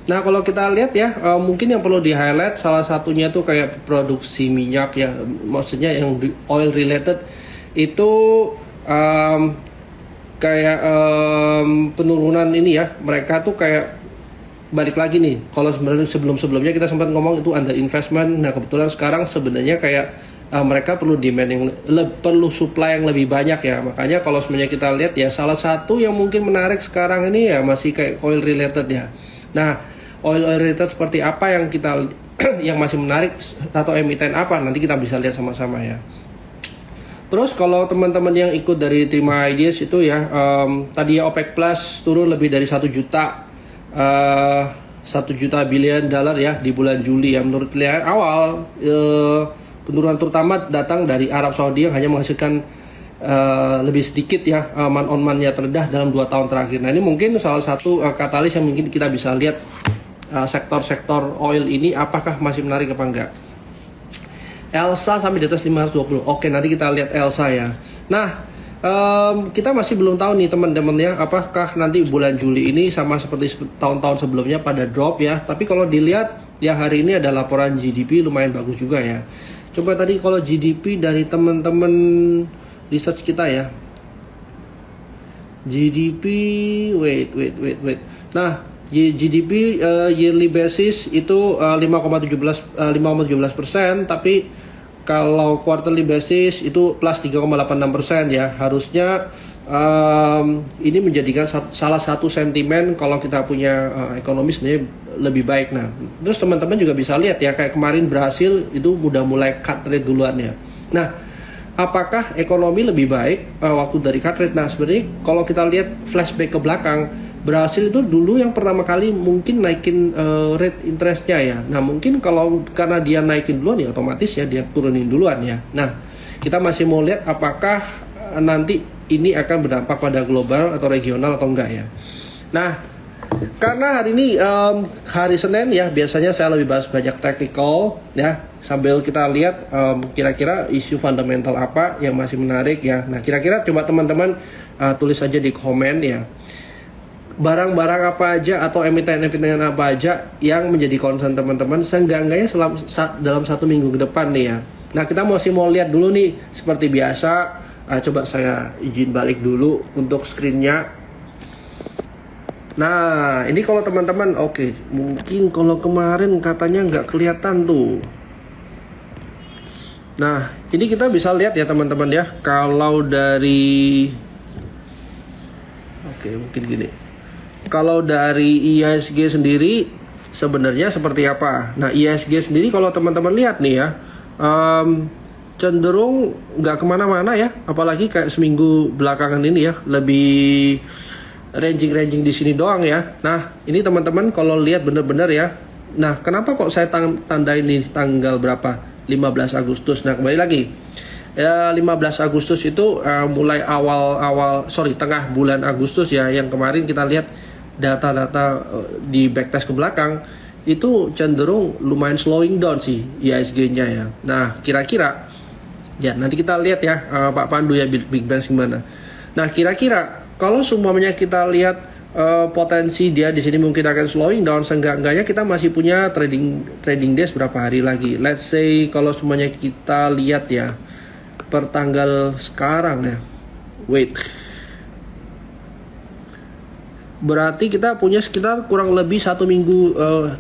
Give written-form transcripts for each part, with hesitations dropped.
Nah, kalau kita lihat ya, mungkin yang perlu di-highlight salah satunya tuh kayak produksi minyak ya, maksudnya yang oil related itu kayak penurunan ini ya, mereka tuh kayak balik lagi nih. Kalau sebenarnya sebelum-sebelumnya kita sempat ngomong itu under investment. Nah, kebetulan sekarang sebenarnya kayak mereka perlu demand yang perlu supply yang lebih banyak ya. Makanya kalau sebenarnya kita lihat ya, salah satu yang mungkin menarik sekarang ini ya masih kayak oil related ya. Nah, oil related seperti apa yang kita yang masih menarik atau emiten apa, nanti kita bisa lihat sama-sama ya. Terus kalau teman-teman yang ikut dari Terima Ideas itu ya, tadi ya OPEC Plus turun lebih dari 1 juta 1 juta billion dollar ya di bulan Juli ya. Menurut penilaian awal, penurunan terutama datang dari Arab Saudi yang hanya menghasilkan lebih sedikit ya, month on month-nya terendah dalam 2 tahun terakhir. Nah, ini mungkin salah satu katalis yang mungkin kita bisa lihat sektor-sektor oil ini apakah masih menarik apa enggak. Elsa sampai di atas 520. Oke, nanti kita lihat Elsa ya. Nah, kita masih belum tahu nih teman-teman ya, apakah nanti bulan Juli ini sama seperti tahun-tahun sebelumnya pada drop ya. Tapi kalau dilihat ya, hari ini ada laporan GDP lumayan bagus juga ya. Coba tadi kalau GDP dari teman-teman research kita ya. GDP, wait. Nah, GDP yearly basis itu 5,17%, tapi kalau quarterly basis itu plus 3,86% ya. Harusnya ini menjadikan salah satu sentimen kalau kita punya ekonomi sebenarnya lebih baik. Nah, terus teman-teman juga bisa lihat ya, kayak kemarin Brasil itu udah mulai cut rate duluan ya. Nah, apakah ekonomi lebih baik waktu dari cut rate? Nah, sebenarnya kalau kita lihat flashback ke belakang, Brasil itu dulu yang pertama kali mungkin naikin rate interestnya ya. Nah, mungkin kalau karena dia naikin duluan ya otomatis ya dia turunin duluan ya. Nah, kita masih mau lihat apakah nanti ini akan berdampak pada global atau regional atau enggak ya. Nah, karena hari ini hari Senin ya, biasanya saya lebih bahas banyak technical ya, sambil kita lihat kira-kira isu fundamental apa yang masih menarik ya. Nah, kira-kira coba teman-teman tulis aja di komen ya, barang-barang apa aja atau emiten-emiten apa aja yang menjadi concern teman-teman seenggak-enggaknya dalam 1 minggu ke depan nih ya. Nah, kita masih mau lihat dulu nih seperti biasa. Coba saya izin balik dulu untuk screen-nya. Nah, ini kalau teman-teman, oke, mungkin kalau kemarin katanya nggak kelihatan tuh. Nah, ini kita bisa lihat ya teman-teman ya, kalau dari, oke, mungkin gini. Kalau dari IHSG sendiri sebenarnya seperti apa? Nah, IHSG sendiri kalau teman-teman lihat nih ya, cenderung nggak kemana-mana ya, apalagi kayak seminggu belakangan ini ya, lebih ranging di sini doang ya. Nah, ini teman-teman kalau lihat bener-bener ya. Nah, kenapa kok saya tanda ini tanggal berapa? 15 Agustus. Nah, kembali lagi. 15 Agustus itu mulai tengah bulan Agustus ya, yang kemarin kita lihat data-data di backtest ke belakang itu cenderung lumayan slowing down sih IHSG-nya ya. Nah, kira-kira ya nanti kita lihat ya Pak Pandu ya Big Bang gimana. Nah, kira-kira kalau semuanya kita lihat potensi dia di sini mungkin akan slowing down, seenggak-enggaknya kita masih punya trading days berapa hari lagi. Let's say kalau semuanya kita lihat ya per tanggal sekarang ya. Wait. Berarti kita punya sekitar kurang lebih 1 minggu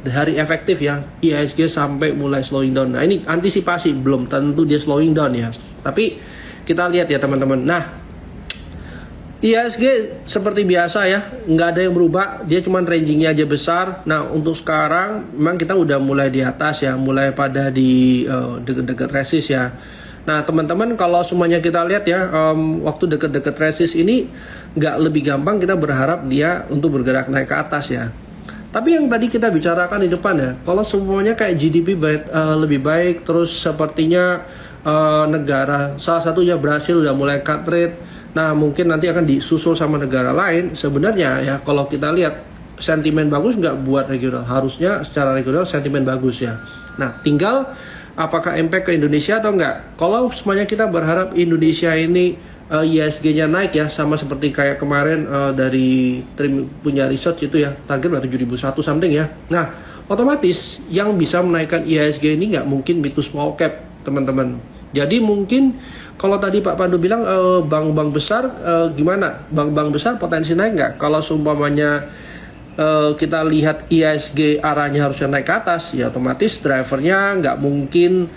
hari efektif ya IHSG sampai mulai slowing down. Nah, ini antisipasi, belum tentu dia slowing down ya, tapi kita lihat ya teman-teman. Nah, IHSG seperti biasa ya, nggak ada yang berubah, dia cuman rangingnya aja besar. Nah, untuk sekarang memang kita udah mulai di atas ya, mulai pada di deket-deket resist ya. Nah, teman-teman kalau semuanya kita lihat ya, waktu deket-deket resist ini nggak lebih gampang kita berharap dia untuk bergerak naik ke atas ya. Tapi yang tadi kita bicarakan di depan ya, kalau semuanya kayak GDP lebih baik, terus sepertinya negara salah satunya Brasil udah mulai cut rate. Nah, mungkin nanti akan disusul sama negara lain. Sebenarnya ya, kalau kita lihat sentimen bagus nggak buat regional, harusnya secara regional sentimen bagus ya. Nah, tinggal apakah impact ke Indonesia atau enggak. Kalau semuanya kita berharap Indonesia ini ISG-nya naik ya, sama seperti kayak kemarin dari Trim punya research itu ya, target 7.001 something ya. Nah, otomatis yang bisa menaikkan ISG ini nggak mungkin mid to small cap, teman-teman. Jadi mungkin kalau tadi Pak Pandu bilang bank-bank besar gimana? Bank-bank besar potensi naik nggak? Kalau seumpamanya kita lihat ISG arahnya harusnya naik ke atas, ya otomatis drivernya nggak mungkin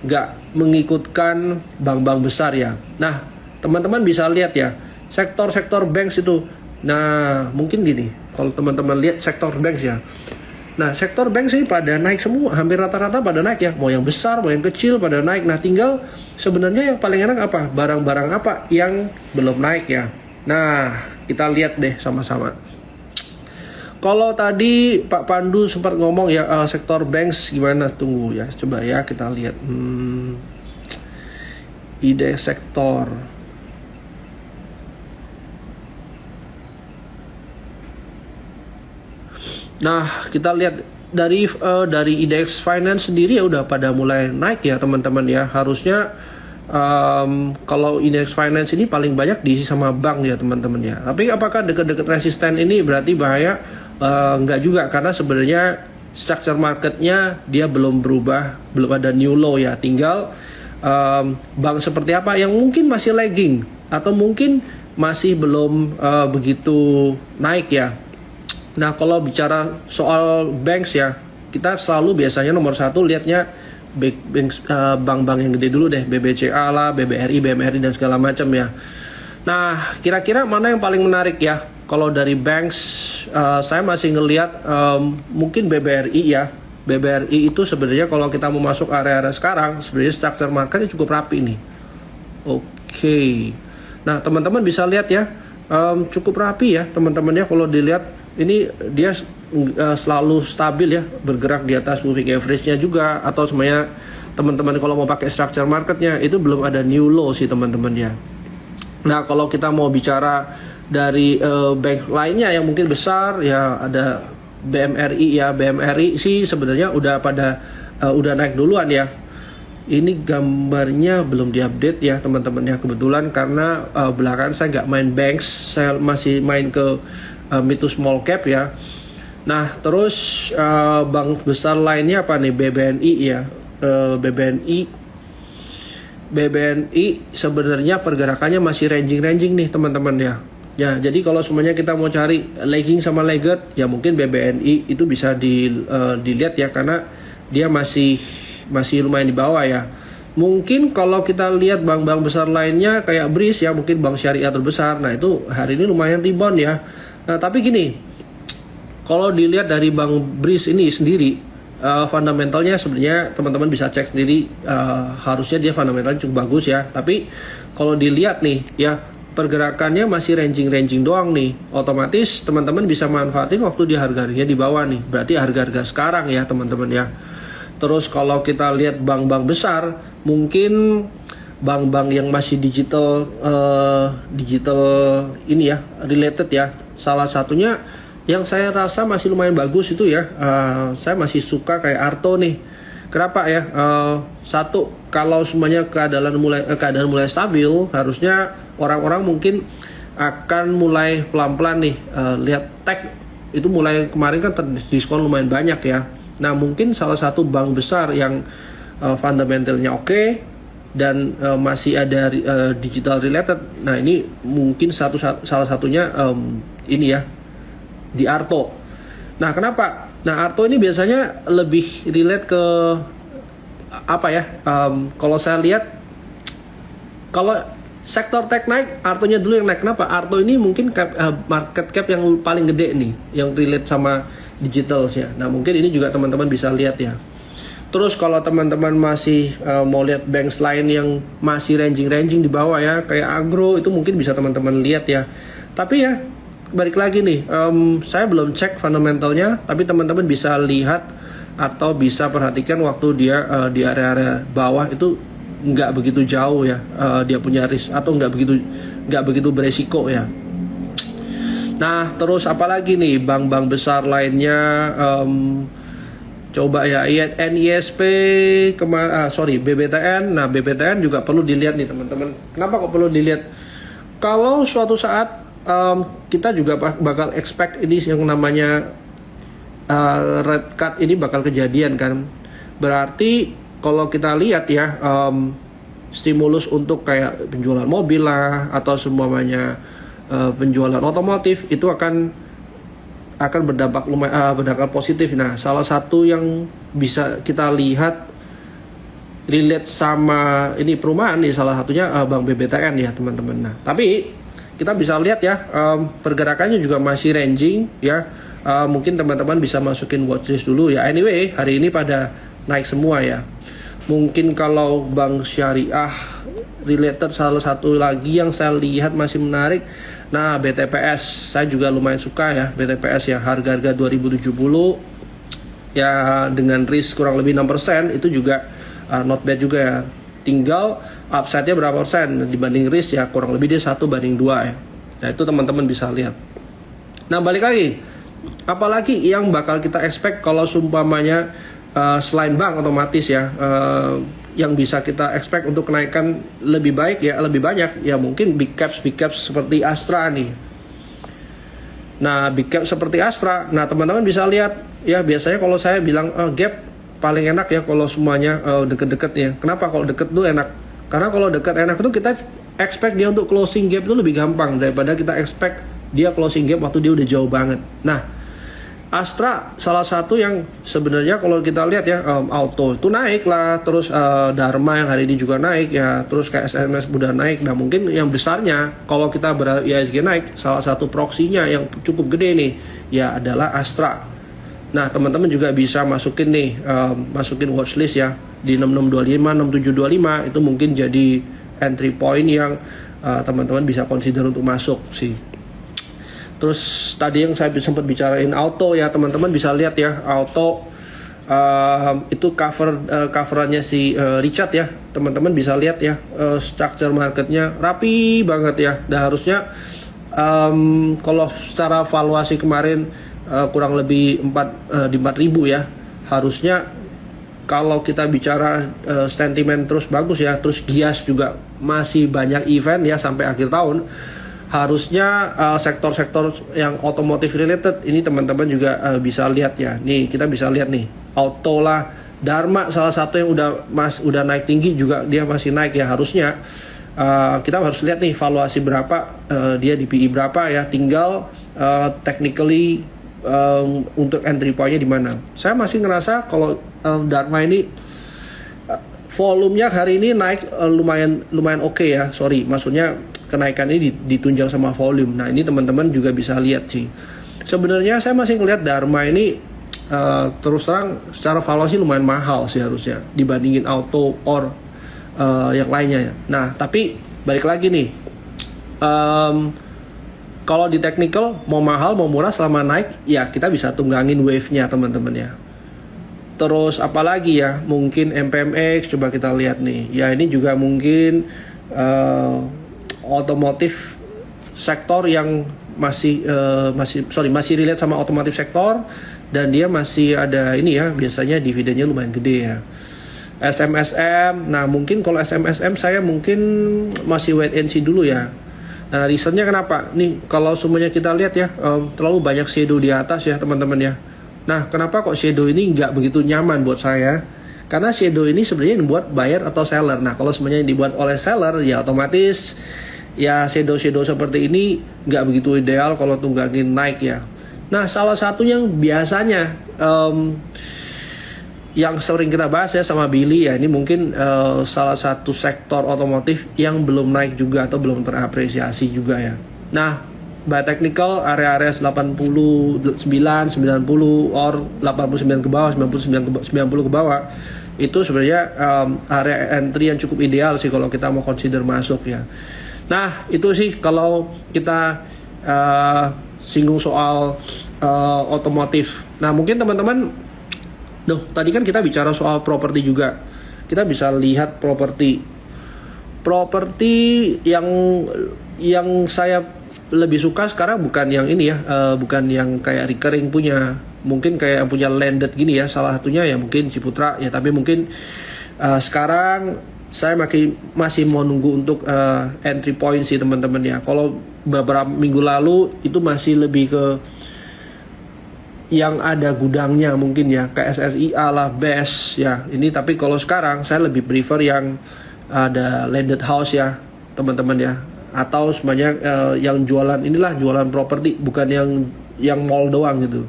nggak mengikutkan bank-bank besar ya. Nah, teman-teman bisa lihat ya, sektor-sektor banks itu. Nah, mungkin gini, kalau teman-teman lihat sektor banks ya. Nah, sektor bank sih pada naik semua, hampir rata-rata pada naik ya. Mau yang besar, mau yang kecil pada naik. Nah, tinggal sebenarnya yang paling enak apa? Barang-barang apa yang belum naik ya. Nah, kita lihat deh sama-sama. Kalau tadi Pak Pandu sempat ngomong ya sektor banks gimana? Tunggu ya, coba ya kita lihat. Ide sektor. Nah, kita lihat dari IDX Finance sendiri ya udah pada mulai naik ya teman-teman ya. Harusnya kalau IDX Finance ini paling banyak diisi sama bank ya teman-teman ya. Tapi apakah deket-deket resisten ini berarti bahaya? Enggak juga, karena sebenarnya structure marketnya dia belum berubah, belum ada new low ya. Tinggal bank seperti apa yang mungkin masih lagging atau mungkin masih belum begitu naik ya. Nah, kalau bicara soal banks ya, kita selalu biasanya nomor satu lihatnya bank-bank yang gede dulu deh, BBCA lah, BBRI, BMRI dan segala macam ya. Nah, kira-kira mana yang paling menarik ya? Kalau dari banks, saya masih ngelihat mungkin BBRI ya. BBRI itu sebenarnya kalau kita mau masuk area-area sekarang, sebenarnya structure marketnya cukup rapi nih. Oke. Nah, teman-teman bisa lihat ya, cukup rapi ya teman-teman ya. Kalau dilihat ini dia selalu stabil ya, bergerak di atas moving average-nya juga, atau semuanya teman-teman kalau mau pakai structure marketnya itu belum ada new low sih teman-teman ya. Nah, kalau kita mau bicara dari bank lainnya yang mungkin besar ya, ada BMRI ya. BMRI sih sebenarnya udah naik duluan ya. Ini gambarnya belum diupdate ya teman-teman ya, kebetulan karena belakangan saya nggak main banks, saya masih main ke mid to small cap ya. Nah, terus bank besar lainnya apa nih? BBNI ya. BBNI sebenarnya pergerakannya masih ranging nih teman-teman ya. Ya, jadi kalau semuanya kita mau cari lagging sama laggard ya mungkin BBNI itu bisa dilihat ya, karena dia masih lumayan di bawah ya. Mungkin kalau kita lihat bank-bank besar lainnya kayak BRIS ya, mungkin bank syariah terbesar. Nah, itu hari ini lumayan rebound ya. Nah, tapi gini, kalau dilihat dari bank BRIS ini sendiri, fundamentalnya sebenarnya teman-teman bisa cek sendiri, harusnya dia fundamentalnya cukup bagus ya. Tapi kalau dilihat nih ya, pergerakannya masih ranging doang nih. Otomatis teman-teman bisa manfaatin waktu di harganya di bawah nih. Berarti harga-harga sekarang ya teman-teman ya. Terus kalau kita lihat bank-bank besar, mungkin bank-bank yang masih digital ini ya, related ya. Salah satunya yang saya rasa masih lumayan bagus itu ya, saya masih suka kayak Arto nih. Kenapa ya? Satu, kalau semuanya keadaan mulai stabil, harusnya orang-orang mungkin akan mulai pelan-pelan nih lihat tech itu mulai kemarin kan terdiskon lumayan banyak ya. Nah, mungkin salah satu bank besar yang fundamentalnya oke dan masih ada digital related. Nah, ini mungkin salah satunya ini ya, di Arto. Nah, kenapa? Nah, Arto ini biasanya lebih relate ke apa ya? Kalau saya lihat, kalau sektor tech naik, Artonya dulu yang naik. Kenapa? Arto ini mungkin market cap yang paling gede nih, yang relate sama digitalnya. Nah, mungkin ini juga teman-teman bisa lihat ya. Terus kalau teman-teman masih mau lihat banks lain yang masih ranging di bawah ya, kayak Agro, itu mungkin bisa teman-teman lihat ya. Tapi ya balik lagi nih, saya belum cek fundamentalnya, tapi teman-teman bisa lihat atau bisa perhatikan waktu dia di area-area bawah itu nggak begitu jauh ya, dia punya risk atau nggak begitu beresiko ya. Nah, terus apalagi nih bank-bank besar lainnya, coba ya, NISP BBTN. Nah, BBTN juga perlu dilihat nih teman-teman. Kenapa kok perlu dilihat? Kalau suatu saat kita juga bakal expect ini yang namanya red cut ini bakal kejadian kan. Berarti kalau kita lihat ya, stimulus untuk kayak penjualan mobil lah atau semuanya penjualan otomotif itu akan berdampak lumayan berdampak positif. Nah, salah satu yang bisa kita lihat relate sama ini perumahan nih, salah satunya Bank BBTN ya teman-teman. Nah, tapi kita bisa lihat ya, pergerakannya juga masih ranging ya. Mungkin teman-teman bisa masukin watchlist dulu ya. Anyway, hari ini pada naik semua ya. Mungkin kalau bank syariah related, salah satu lagi yang saya lihat masih menarik. Nah, BTPS saya juga lumayan suka ya, BTPS ya, harga-harga 2070 ya dengan risk kurang lebih 6%, itu juga not bad juga ya. Tinggal upside-nya berapa persen dibanding risk ya, kurang lebih dia 1:2 ya. Nah, itu teman-teman bisa lihat. Nah, balik lagi, apalagi yang bakal kita expect kalau sumpamanya selain bank otomatis ya, yang bisa kita expect untuk kenaikan lebih baik ya, lebih banyak ya, mungkin big caps seperti Astra nih. Nah, big cap seperti Astra, nah teman-teman bisa lihat ya, biasanya kalau saya bilang gap paling enak ya kalau semuanya deket-deket ya. Kenapa kalau deket tuh enak? Karena kalau deket enak itu kita expect dia untuk closing gap itu lebih gampang daripada kita expect dia closing gap waktu dia udah jauh banget. Nah, Astra salah satu yang sebenarnya kalau kita lihat ya, auto itu naik lah, terus Dharma yang hari ini juga naik ya, terus kayak SMS udah naik. Nah, mungkin yang besarnya kalau kita IHSG naik, salah satu proksinya yang cukup gede nih ya adalah Astra. Nah, teman-teman juga bisa masukin nih, masukin watchlist ya di 6625, 6725, itu mungkin jadi entry point yang teman-teman bisa consider untuk masuk sih. Terus tadi yang saya sempat bicarain auto ya, teman-teman bisa lihat ya, auto itu coverannya si Richard ya, teman-teman bisa lihat ya, structure marketnya rapi banget ya. Dan harusnya kalau secara valuasi kemarin kurang lebih 4.000 ya, harusnya kalau kita bicara sentimen terus bagus ya, terus gias juga masih banyak event ya sampai akhir tahun. Harusnya sektor-sektor yang otomotif related ini teman-teman juga bisa lihat ya. Nih kita bisa lihat nih, auto lah, Dharma salah satu yang udah naik tinggi juga, dia masih naik ya. Harusnya kita harus lihat nih valuasi berapa, dia di PE berapa ya. Tinggal technically untuk entry point-nya di mana. Saya masih ngerasa kalau Dharma ini volumenya hari ini naik lumayan oke ya. Sorry, maksudnya kenaikan ini ditunjang sama volume. Nah, ini teman-teman juga bisa lihat sih. Sebenarnya saya masih ngelihat Dharma ini terus terang secara valuasi lumayan mahal sih harusnya dibandingin auto or yang lainnya ya. Nah, tapi balik lagi nih, kalau di technical mau mahal mau murah selama naik ya kita bisa tunggangin wave-nya teman-teman ya. Terus apalagi ya, mungkin MPMX coba kita lihat nih. Ya ini juga mungkin otomotif sektor yang masih relate sama otomotif sektor, dan dia masih ada ini ya, biasanya dividennya lumayan gede ya. SMSM, nah mungkin kalau SMSM saya mungkin masih wait and see dulu ya. Nah, reasonnya kenapa? Nih kalau semuanya kita lihat ya, terlalu banyak shadow di atas ya teman-teman ya. Nah, kenapa kok shadow ini nggak begitu nyaman buat saya? Karena shadow ini sebenarnya dibuat buyer atau seller. Nah, kalau semuanya dibuat oleh seller ya otomatis ya shadow seperti ini nggak begitu ideal kalau tunggangin naik ya. Nah, salah satu yang biasanya yang sering kita bahas ya sama Billy ya, ini mungkin salah satu sektor otomotif yang belum naik juga atau belum terapresiasi juga ya. Nah, by technical area-area 89, 90 or 89 ke bawah, 90 ke bawah itu sebenarnya area entry yang cukup ideal sih kalau kita mau consider masuk ya. Nah, itu sih kalau kita singgung soal otomotif. Nah, mungkin teman-teman, tadi kan kita bicara soal properti juga. Kita bisa lihat properti yang saya lebih suka sekarang bukan yang ini ya, bukan yang kayak recurring punya, mungkin kayak yang punya landed gini ya. Salah satunya ya mungkin Ciputra ya, tapi mungkin sekarang saya masih mau nunggu untuk entry point sih teman-teman ya. Kalau beberapa minggu lalu itu masih lebih ke yang ada gudangnya mungkin ya, kayak SSIA lah, BES ya. Ini tapi kalau sekarang saya lebih prefer yang ada landed house ya teman-teman ya, atau semuanya yang jualan jualan properti, bukan yang mall doang gitu.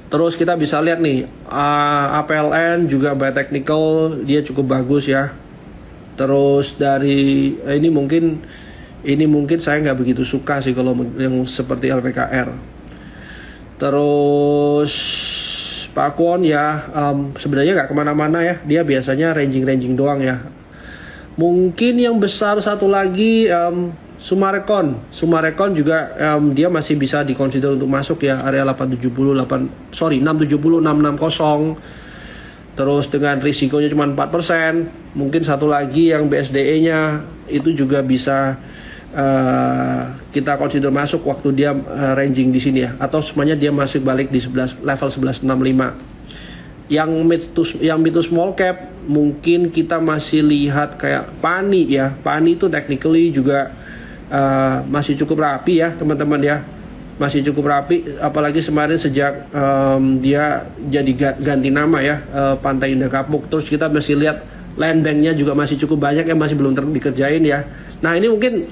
Terus kita bisa lihat nih, APLN juga by technical dia cukup bagus ya. Terus dari ini mungkin saya nggak begitu suka sih kalau yang seperti LPKR. Terus Pakuan ya sebenarnya nggak kemana-mana ya, dia biasanya ranging doang ya. Mungkin yang besar satu lagi Sumarekon juga dia masih bisa dikonsider untuk masuk ya, area 670 660. Terus dengan risikonya cuma 4%. Mungkin satu lagi yang BSDE-nya itu juga bisa kita consider masuk waktu dia ranging di sini ya, atau semuanya dia masuk balik di level 1165. Yang mid to small cap mungkin kita masih lihat kayak PANI ya. PANI itu technically juga masih cukup rapi ya teman-teman ya, masih cukup rapi, apalagi kemarin sejak dia jadi ganti nama ya, Pantai Indah Kapuk. Terus kita masih lihat land banknya juga masih cukup banyak yang masih belum dikerjain ya. Nah ini mungkin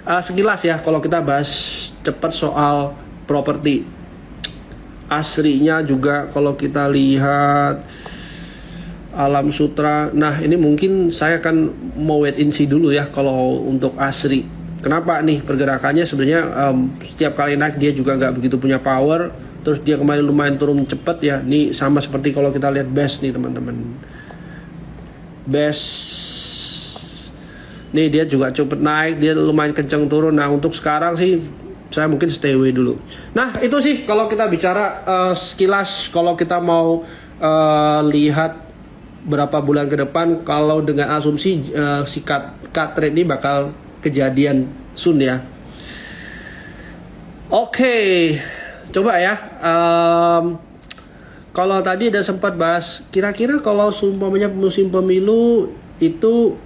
sekilas ya kalau kita bahas cepat soal properti. Asrinya juga kalau kita lihat Alam Sutra, nah ini mungkin saya akan mau wait and see dulu ya kalau untuk Asri. Kenapa nih pergerakannya sebenarnya setiap kali naik dia juga nggak begitu punya power. Terus dia kemarin lumayan turun cepet ya. Ini sama seperti kalau kita lihat BES nih teman-teman. BES nih dia juga cepet naik, dia lumayan kenceng turun. Nah untuk sekarang sih saya mungkin stay away dulu. Nah itu sih kalau kita bicara sekilas, kalau kita mau lihat berapa bulan ke depan, kalau dengan asumsi si cut trade ini bakal kejadian soon ya. Oke, coba ya. Kalau tadi ada sempat bahas, kira-kira kalau seumpamanya musim pemilu itu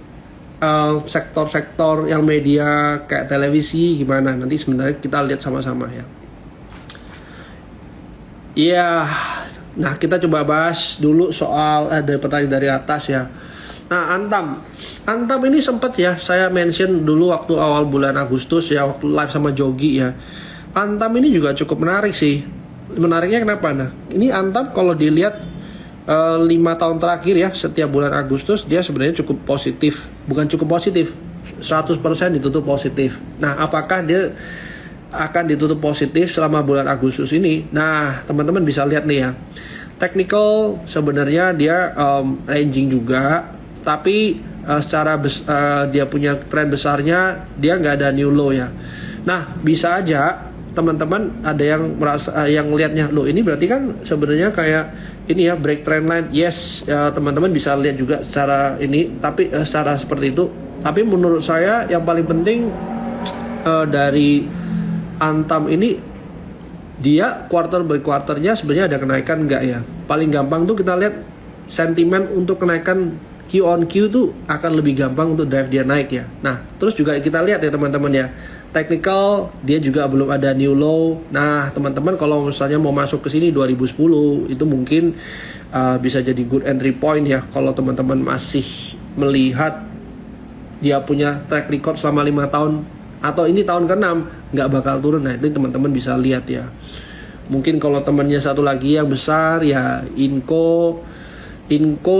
sektor-sektor yang media kayak televisi gimana? Nanti sebenarnya kita lihat sama-sama ya. Iya, nah kita coba bahas dulu soal ada pertanyaan dari atas ya. Nah Antam ini sempat ya saya mention dulu waktu awal bulan Agustus ya, waktu live sama Jogi ya. Antam ini juga cukup menarik sih. Menariknya kenapa? Nah ini Antam kalau dilihat 5 tahun terakhir ya, setiap bulan Agustus dia sebenarnya cukup positif. Bukan cukup positif, 100% ditutup positif. Nah apakah dia akan ditutup positif selama bulan Agustus ini? Nah teman-teman bisa lihat nih ya, technical sebenarnya dia ranging juga, tapi secara dia punya tren besarnya dia nggak ada new low ya. Nah bisa aja teman-teman ada yang merasa yang lihatnya loh ini berarti kan sebenarnya kayak ini ya break trend line. Yes teman-teman bisa lihat juga secara ini, tapi secara seperti itu. Tapi menurut saya yang paling penting dari Antam ini, dia quarter by quarternya sebenarnya ada kenaikan nggak ya. Paling gampang tuh kita lihat sentimen untuk kenaikan Q on Q tuh akan lebih gampang untuk drive dia naik ya. Nah terus juga kita lihat ya teman-teman ya, technical dia juga belum ada new low. Nah teman-teman kalau misalnya mau masuk ke sini 2010 itu mungkin bisa jadi good entry point ya, kalau teman-teman masih melihat dia punya track record selama 5 tahun atau ini tahun ke-6 nggak bakal turun. Nah itu teman-teman bisa lihat ya. Mungkin kalau temannya satu lagi yang besar ya Inco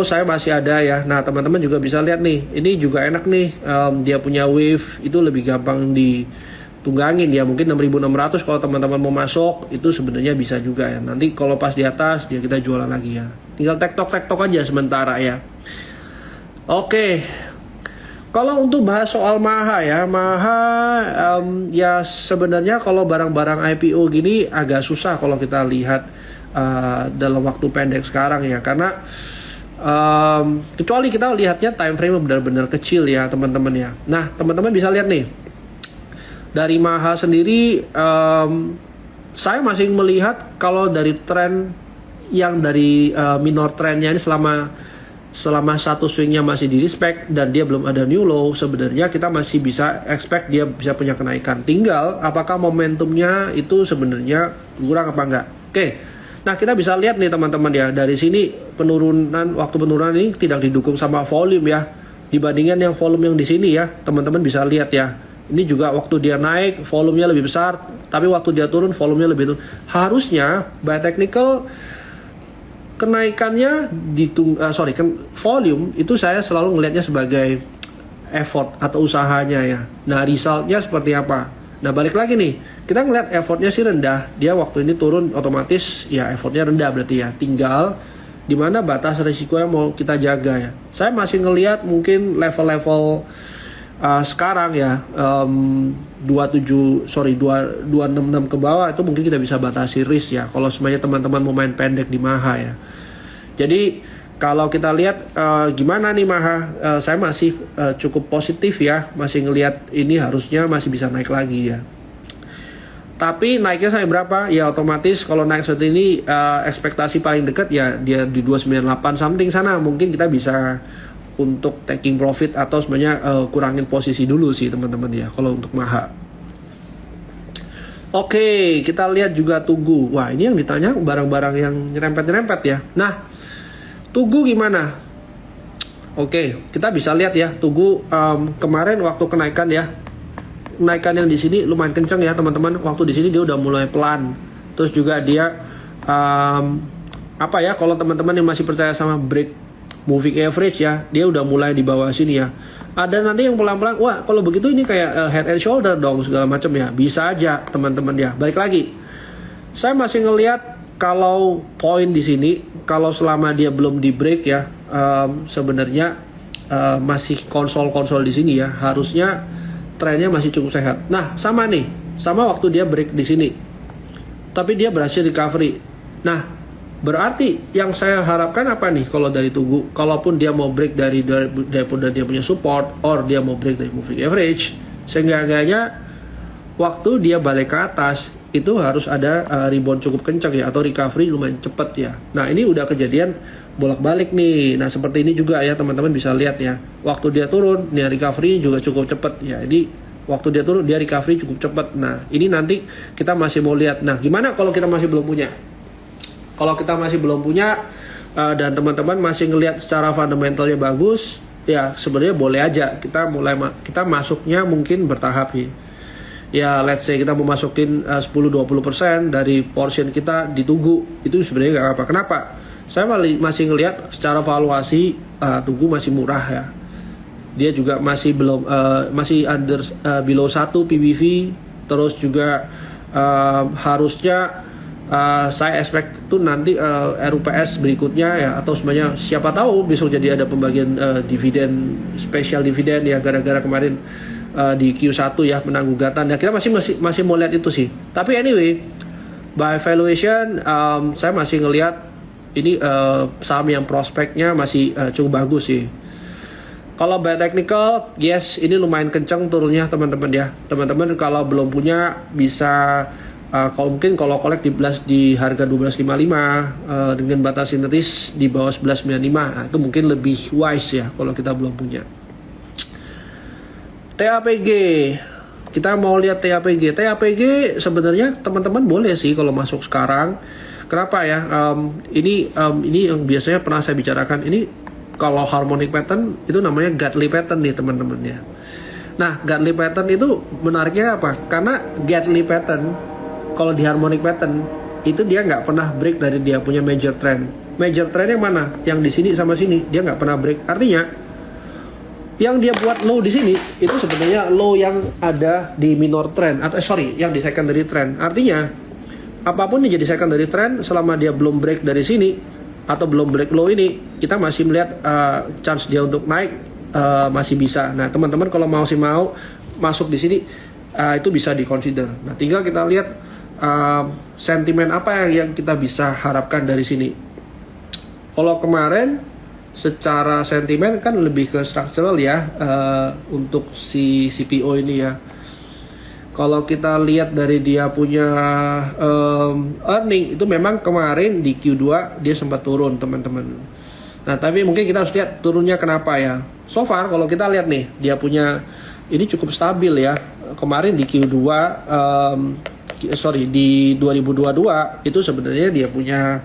saya masih ada ya. Nah teman-teman juga bisa lihat nih, ini juga enak nih, dia punya wave itu lebih gampang ditunggangin ya. Mungkin 6.600 kalau teman-teman mau masuk itu sebenarnya bisa juga ya. Nanti kalau pas di atas dia kita jualan lagi ya. Tinggal tektok aja sementara ya. Oke. Kalau untuk bahas soal Maha ya, ya sebenarnya kalau barang-barang IPO gini agak susah kalau kita lihat dalam waktu pendek sekarang ya, karena kecuali kita lihatnya time frame benar-benar kecil ya teman-teman ya. Nah teman-teman bisa lihat nih dari Maha sendiri, saya masih melihat kalau dari tren yang dari minor trendnya ini selama selama satu swingnya masih di respect dan dia belum ada new low, sebenarnya kita masih bisa expect dia bisa punya kenaikan. Tinggal apakah momentumnya itu sebenarnya kurang apa enggak. Oke. Nah, kita bisa lihat nih teman-teman ya, dari sini waktu penurunan ini tidak didukung sama volume ya. Dibandingkan yang volume yang di sini ya, teman-teman bisa lihat ya. Ini juga waktu dia naik volumenya lebih besar, tapi waktu dia turun volumenya lebih turun. Harusnya by technical kenaikannya volume itu saya selalu melihatnya sebagai effort atau usahanya ya. Nah, resultnya seperti apa? Nah, balik lagi nih, kita ngeliat effortnya sih rendah. Dia waktu ini turun otomatis ya effortnya rendah berarti ya. Tinggal di mana batas risiko yang mau kita jaga ya. Saya masih ngelihat mungkin level-level sekarang ya 266 ke bawah itu mungkin kita bisa batasi risk ya kalau semuanya teman-teman mau main pendek di Maha ya. Jadi kalau kita lihat gimana nih Maha, saya masih cukup positif ya, masih ngelihat ini harusnya masih bisa naik lagi ya. Tapi naiknya sampai berapa? Ya otomatis kalau naik seperti ini ekspektasi paling dekat ya dia di 298 something sana, mungkin kita bisa untuk taking profit atau sebenarnya kurangin posisi dulu sih teman-teman ya kalau untuk Maha. Oke, kita lihat juga Tugu. Wah, ini yang ditanya barang-barang yang nyerempet-nyerempet ya. Nah, Tugu gimana? Oke, kita bisa lihat ya Tugu kemarin waktu kenaikan ya. Kenaikan yang di sini lumayan kenceng ya teman-teman. Waktu di sini dia udah mulai pelan. Terus juga dia kalau teman-teman yang masih percaya sama break moving average ya, dia udah mulai di bawah sini ya. Ada nanti yang pelan-pelan, wah kalau begitu ini kayak head and shoulder dong segala macam ya. Bisa aja teman-teman ya. Balik lagi, saya masih ngelihat kalau poin di sini, kalau selama dia belum di break ya, sebenarnya masih konsol di sini ya. Harusnya trennya masih cukup sehat. Nah sama nih, sama waktu dia break di sini, tapi dia berhasil recovery. Nah berarti yang saya harapkan apa nih kalau dari Tugu? Kalaupun dia mau break daripada dia punya support, or dia mau break dari moving average, seenggaknya waktu dia balik ke atas itu harus ada rebound cukup kencang ya, atau recovery lumayan cepat ya. Nah ini udah kejadian bolak-balik nih. Nah seperti ini juga ya teman-teman bisa lihat ya. Waktu dia turun, dia recovery juga cukup cepat ya. Jadi waktu dia turun dia recovery cukup cepat. Nah ini nanti kita masih mau lihat. Nah gimana kalau kita masih belum punya? Kalau kita masih belum punya dan teman-teman masih ngelihat secara fundamentalnya bagus, ya sebenarnya boleh aja kita masuknya mungkin bertahap ya. Ya let's say kita mau masukin 10-20% dari portion kita di Tugu, itu sebenarnya nggak apa-apa. Kenapa? Saya masih ngelihat secara valuasi Tugu masih murah ya. Dia juga masih belum masih below 1 PBV, terus juga harusnya saya expect tuh nanti RUPS berikutnya ya, atau sebenarnya siapa tahu besok jadi ada pembagian dividen, special dividen ya, gara-gara kemarin di Q1 ya menang gugatan ya. Kita masih mau lihat itu sih. Tapi anyway, by valuation saya masih ngelihat ini saham yang prospeknya masih cukup bagus sih. Kalau by technical, yes ini lumayan kencang turunnya teman-teman ya. Teman-teman kalau belum punya bisa kalau collect di harga 12.55 dengan batas sintetis di bawah 11.95, nah, itu mungkin lebih wise ya kalau kita belum punya. TAPG, kita mau lihat TAPG. TAPG sebenarnya teman-teman boleh sih kalau masuk sekarang. Kenapa ya? Ini yang biasanya pernah saya bicarakan. Ini kalau harmonic pattern itu namanya Gately pattern nih teman-teman ya. Nah Gately pattern itu menariknya apa? Karena Gately pattern kalau di harmonic pattern itu dia nggak pernah break dari dia punya major trend. Major trend yang mana? Yang di sini sama sini dia nggak pernah break. Artinya yang dia buat low di sini itu sebenarnya low yang ada di minor trend atau yang di secondary trend. Artinya apapun yang jadi secondary trend selama dia belum break dari sini atau belum break low ini, kita masih melihat chance dia untuk naik masih bisa. Nah teman-teman kalau mau masuk di sini itu bisa di-consider. Nah tinggal kita lihat sentimen apa yang kita bisa harapkan dari sini. Kalau kemarin secara sentimen kan lebih ke structural ya untuk si CPO ini ya. Kalau kita lihat dari dia punya earning itu memang kemarin di Q2 dia sempat turun teman-teman. Nah, tapi mungkin kita harus lihat turunnya kenapa ya. So far kalau kita lihat nih, dia punya ini cukup stabil ya. Kemarin di Q2 di 2022 itu sebenarnya dia punya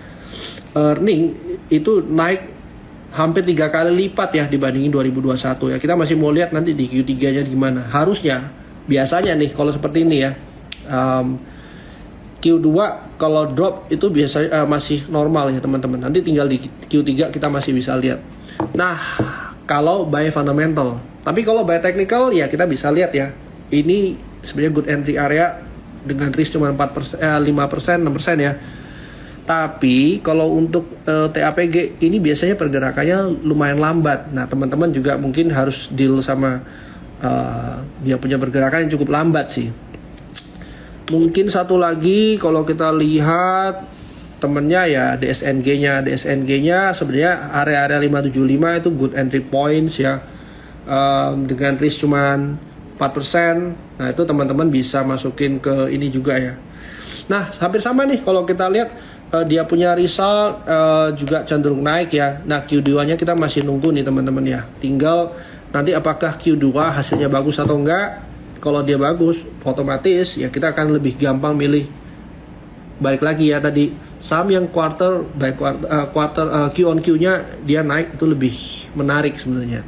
earning itu naik hampir 3 kali lipat ya dibandingin 2021 ya. Kita masih mau lihat nanti di Q3-nya gimana. Harusnya biasanya nih kalau seperti ini ya. Q2 kalau drop itu biasanya masih normal ya teman-teman. Nanti tinggal di Q3 kita masih bisa lihat. Nah, kalau by fundamental. Tapi kalau by technical ya kita bisa lihat ya. Ini sebenarnya good entry area dengan risk cuma 4%, 5%, 6% ya. Tapi kalau untuk TAPG ini biasanya pergerakannya lumayan lambat. Nah, teman-teman juga mungkin harus deal sama dia punya pergerakan yang cukup lambat sih. Mungkin satu lagi kalau kita lihat temennya ya DSNG-nya sebenarnya area-area 575 itu good entry points ya, dengan risk cuman 4%. Nah itu teman-teman bisa masukin ke ini juga ya. Nah hampir sama nih kalau kita lihat dia punya result juga cenderung naik ya. Nah Q2-nya kita masih nunggu nih teman-teman ya. Tinggal nanti apakah Q2 hasilnya bagus atau enggak. Kalau dia bagus, otomatis ya kita akan lebih gampang milih. Balik lagi ya tadi, saham yang quarter Q on Q-nya dia naik itu lebih menarik sebenarnya.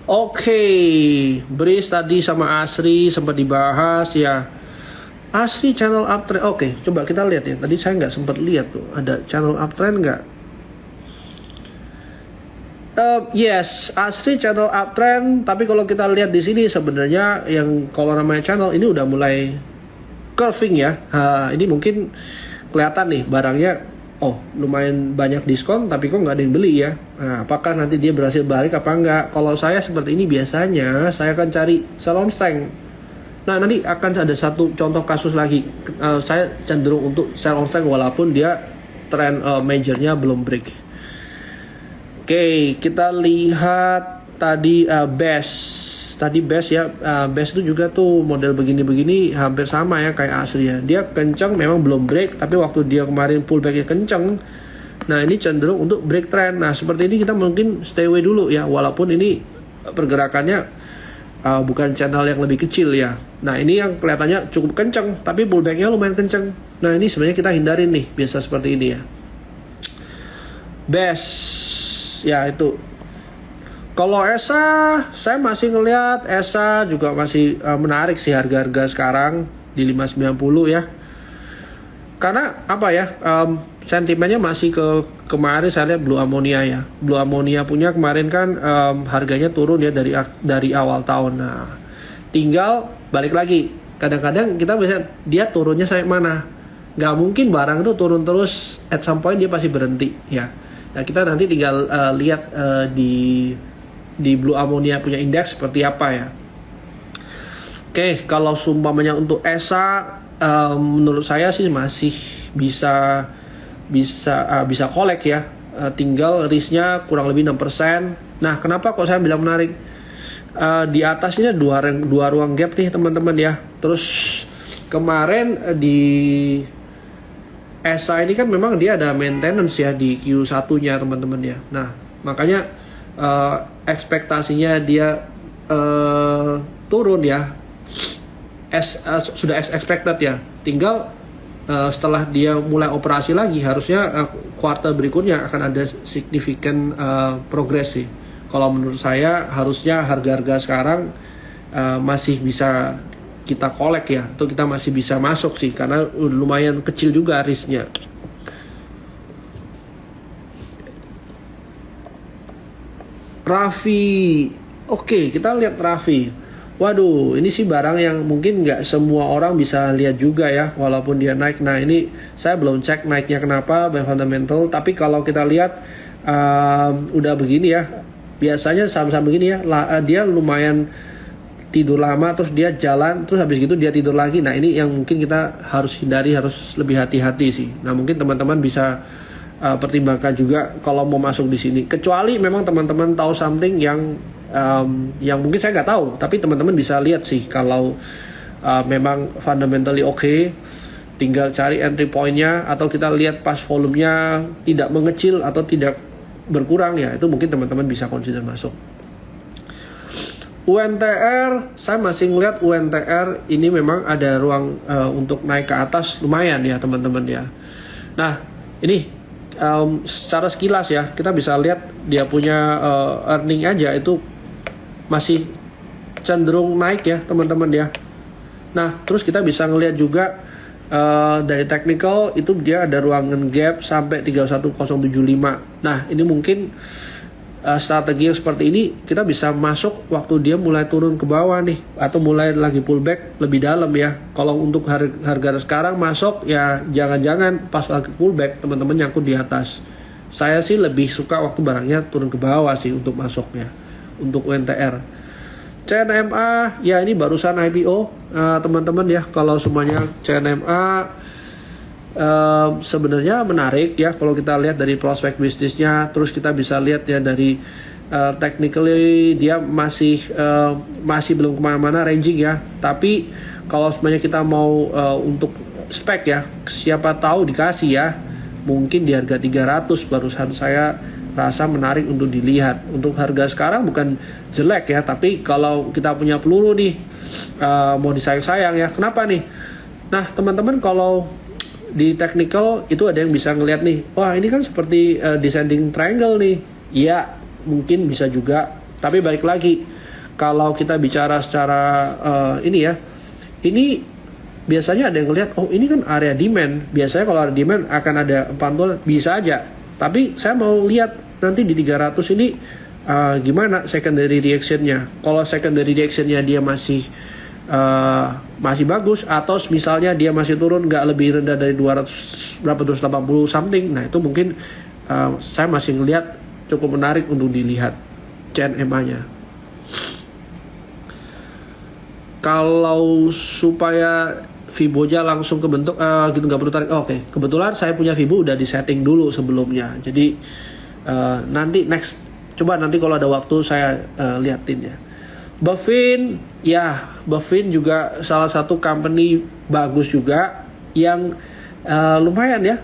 Oke, Breeze tadi sama Asri sempat dibahas ya. Asri channel uptrend. Oke, coba kita lihat ya. Tadi saya nggak sempat lihat tuh, ada channel uptrend nggak? Yes, Asri channel uptrend. Tapi kalau kita lihat di sini sebenarnya yang kalau namanya channel ini udah mulai curving ya. Ini mungkin kelihatan nih barangnya, oh lumayan banyak diskon, tapi kok nggak ada yang beli ya. Nah, apakah nanti dia berhasil balik apa enggak? Kalau saya seperti ini biasanya saya akan cari sell on strength. Nah nanti akan ada satu contoh kasus lagi. Saya cenderung untuk sell on strength walaupun dia trend majornya belum break. Oke, kita lihat tadi best ya. Best itu juga tuh model begini-begini hampir sama ya kayak Asri ya. Dia kencang memang belum break, tapi waktu dia kemarin pullbacknya kencang, nah ini cenderung untuk break trend. Nah seperti ini kita mungkin stay away dulu ya, walaupun ini pergerakannya bukan channel yang lebih kecil ya. Nah ini yang kelihatannya cukup kencang, tapi pullbacknya lumayan kencang. Nah ini sebenarnya kita hindarin nih, biasa seperti ini ya. Best ya itu. Kalau ESA, saya masih ngelihat ESA juga masih menarik sih harga-harga sekarang di 590 ya. Karena apa ya, sentimennya masih kemarin saya lihat Blue Ammonia ya. Blue Ammonia punya kemarin kan harganya turun ya dari awal tahun. Nah, tinggal balik lagi. Kadang-kadang kita bisa dia turunnya sampai mana. Nggak mungkin barang itu turun terus, at some point dia pasti berhenti ya. Nah kita nanti tinggal lihat di Blue Ammonia punya indeks seperti apa ya. Oke, kalau sumpamanya untuk ESA menurut saya sih masih bisa collect ya. Tinggal risknya kurang lebih 6%. Nah kenapa kok saya bilang menarik? Di atasnya dua ruang gap nih teman-teman ya. Terus kemarin di ESA ini kan memang dia ada maintenance ya di Q1-nya teman-teman ya. Nah, makanya ekspektasinya dia turun ya. Sudah expected ya. Tinggal setelah dia mulai operasi lagi harusnya kuartal berikutnya akan ada signifikan progres sih. Kalau menurut saya harusnya harga-harga sekarang masih bisa kita collect ya, atau kita masih bisa masuk sih karena lumayan kecil juga risknya. Raffi, oke kita lihat Raffi. Waduh, ini sih barang yang mungkin nggak semua orang bisa lihat juga ya, walaupun dia naik. Nah ini saya belum cek naiknya kenapa by fundamental, tapi kalau kita lihat udah begini ya, biasanya saham-saham begini ya, dia lumayan tidur lama terus dia jalan terus habis gitu dia tidur lagi. Nah ini yang mungkin kita harus hindari, harus lebih hati-hati sih. Nah mungkin teman-teman bisa pertimbangkan juga kalau mau masuk di sini. Kecuali memang teman-teman tahu something yang mungkin saya nggak tahu, tapi teman-teman bisa lihat sih kalau memang fundamentally oke, tinggal cari entry pointnya atau kita lihat pas volumenya tidak mengecil atau tidak berkurang ya, itu mungkin teman-teman bisa consider masuk. UNTR, saya masih ngeliat UNTR ini memang ada ruang untuk naik ke atas lumayan ya teman-teman ya. Nah ini secara sekilas ya kita bisa lihat dia punya earning aja itu masih cenderung naik ya teman-teman ya. Nah terus kita bisa ngelihat juga dari technical itu dia ada ruangan gap sampai 31075. Nah ini mungkin strategi yang seperti ini kita bisa masuk waktu dia mulai turun ke bawah nih atau mulai lagi pullback lebih dalam ya. Kalau untuk harga sekarang masuk ya jangan-jangan pas lagi pullback teman-teman nyangkut di atas. Saya sih lebih suka waktu barangnya turun ke bawah sih untuk masuknya untuk UNTR. CNMA ya ini barusan IPO teman-teman ya. Kalau semuanya CNMA sebenarnya menarik ya kalau kita lihat dari prospek bisnisnya. Terus kita bisa lihat ya dari technically dia masih belum kemana-mana ranging ya. Tapi kalau sebenarnya kita mau untuk spek ya, siapa tahu dikasih ya, mungkin di harga 300 barusan saya rasa menarik untuk dilihat. Untuk harga sekarang bukan jelek ya, tapi kalau kita punya peluru nih mau disayang-sayang ya. Kenapa nih? Nah teman-teman kalau di technical itu ada yang bisa ngelihat nih, wah ini kan seperti descending triangle nih. Iya mungkin bisa juga, tapi balik lagi kalau kita bicara secara ini ya, ini biasanya ada yang ngelihat, oh ini kan area demand. Biasanya kalau area demand akan ada pantul, bisa aja. Tapi saya mau lihat nanti di 300 ini gimana secondary reactionnya. Kalau secondary reactionnya dia masih bagus, atau misalnya dia masih turun nggak lebih rendah dari 280 something, nah itu mungkin saya masih ngelihat cukup menarik untuk dilihat CNMA nya. Kalau supaya Fibo-nya langsung kebentuk gitu nggak perlu tarik. Oke. Kebetulan saya punya Fibo udah di setting dulu sebelumnya, jadi nanti next coba nanti kalau ada waktu saya liatin ya. Buffin juga salah satu company bagus juga yang lumayan ya.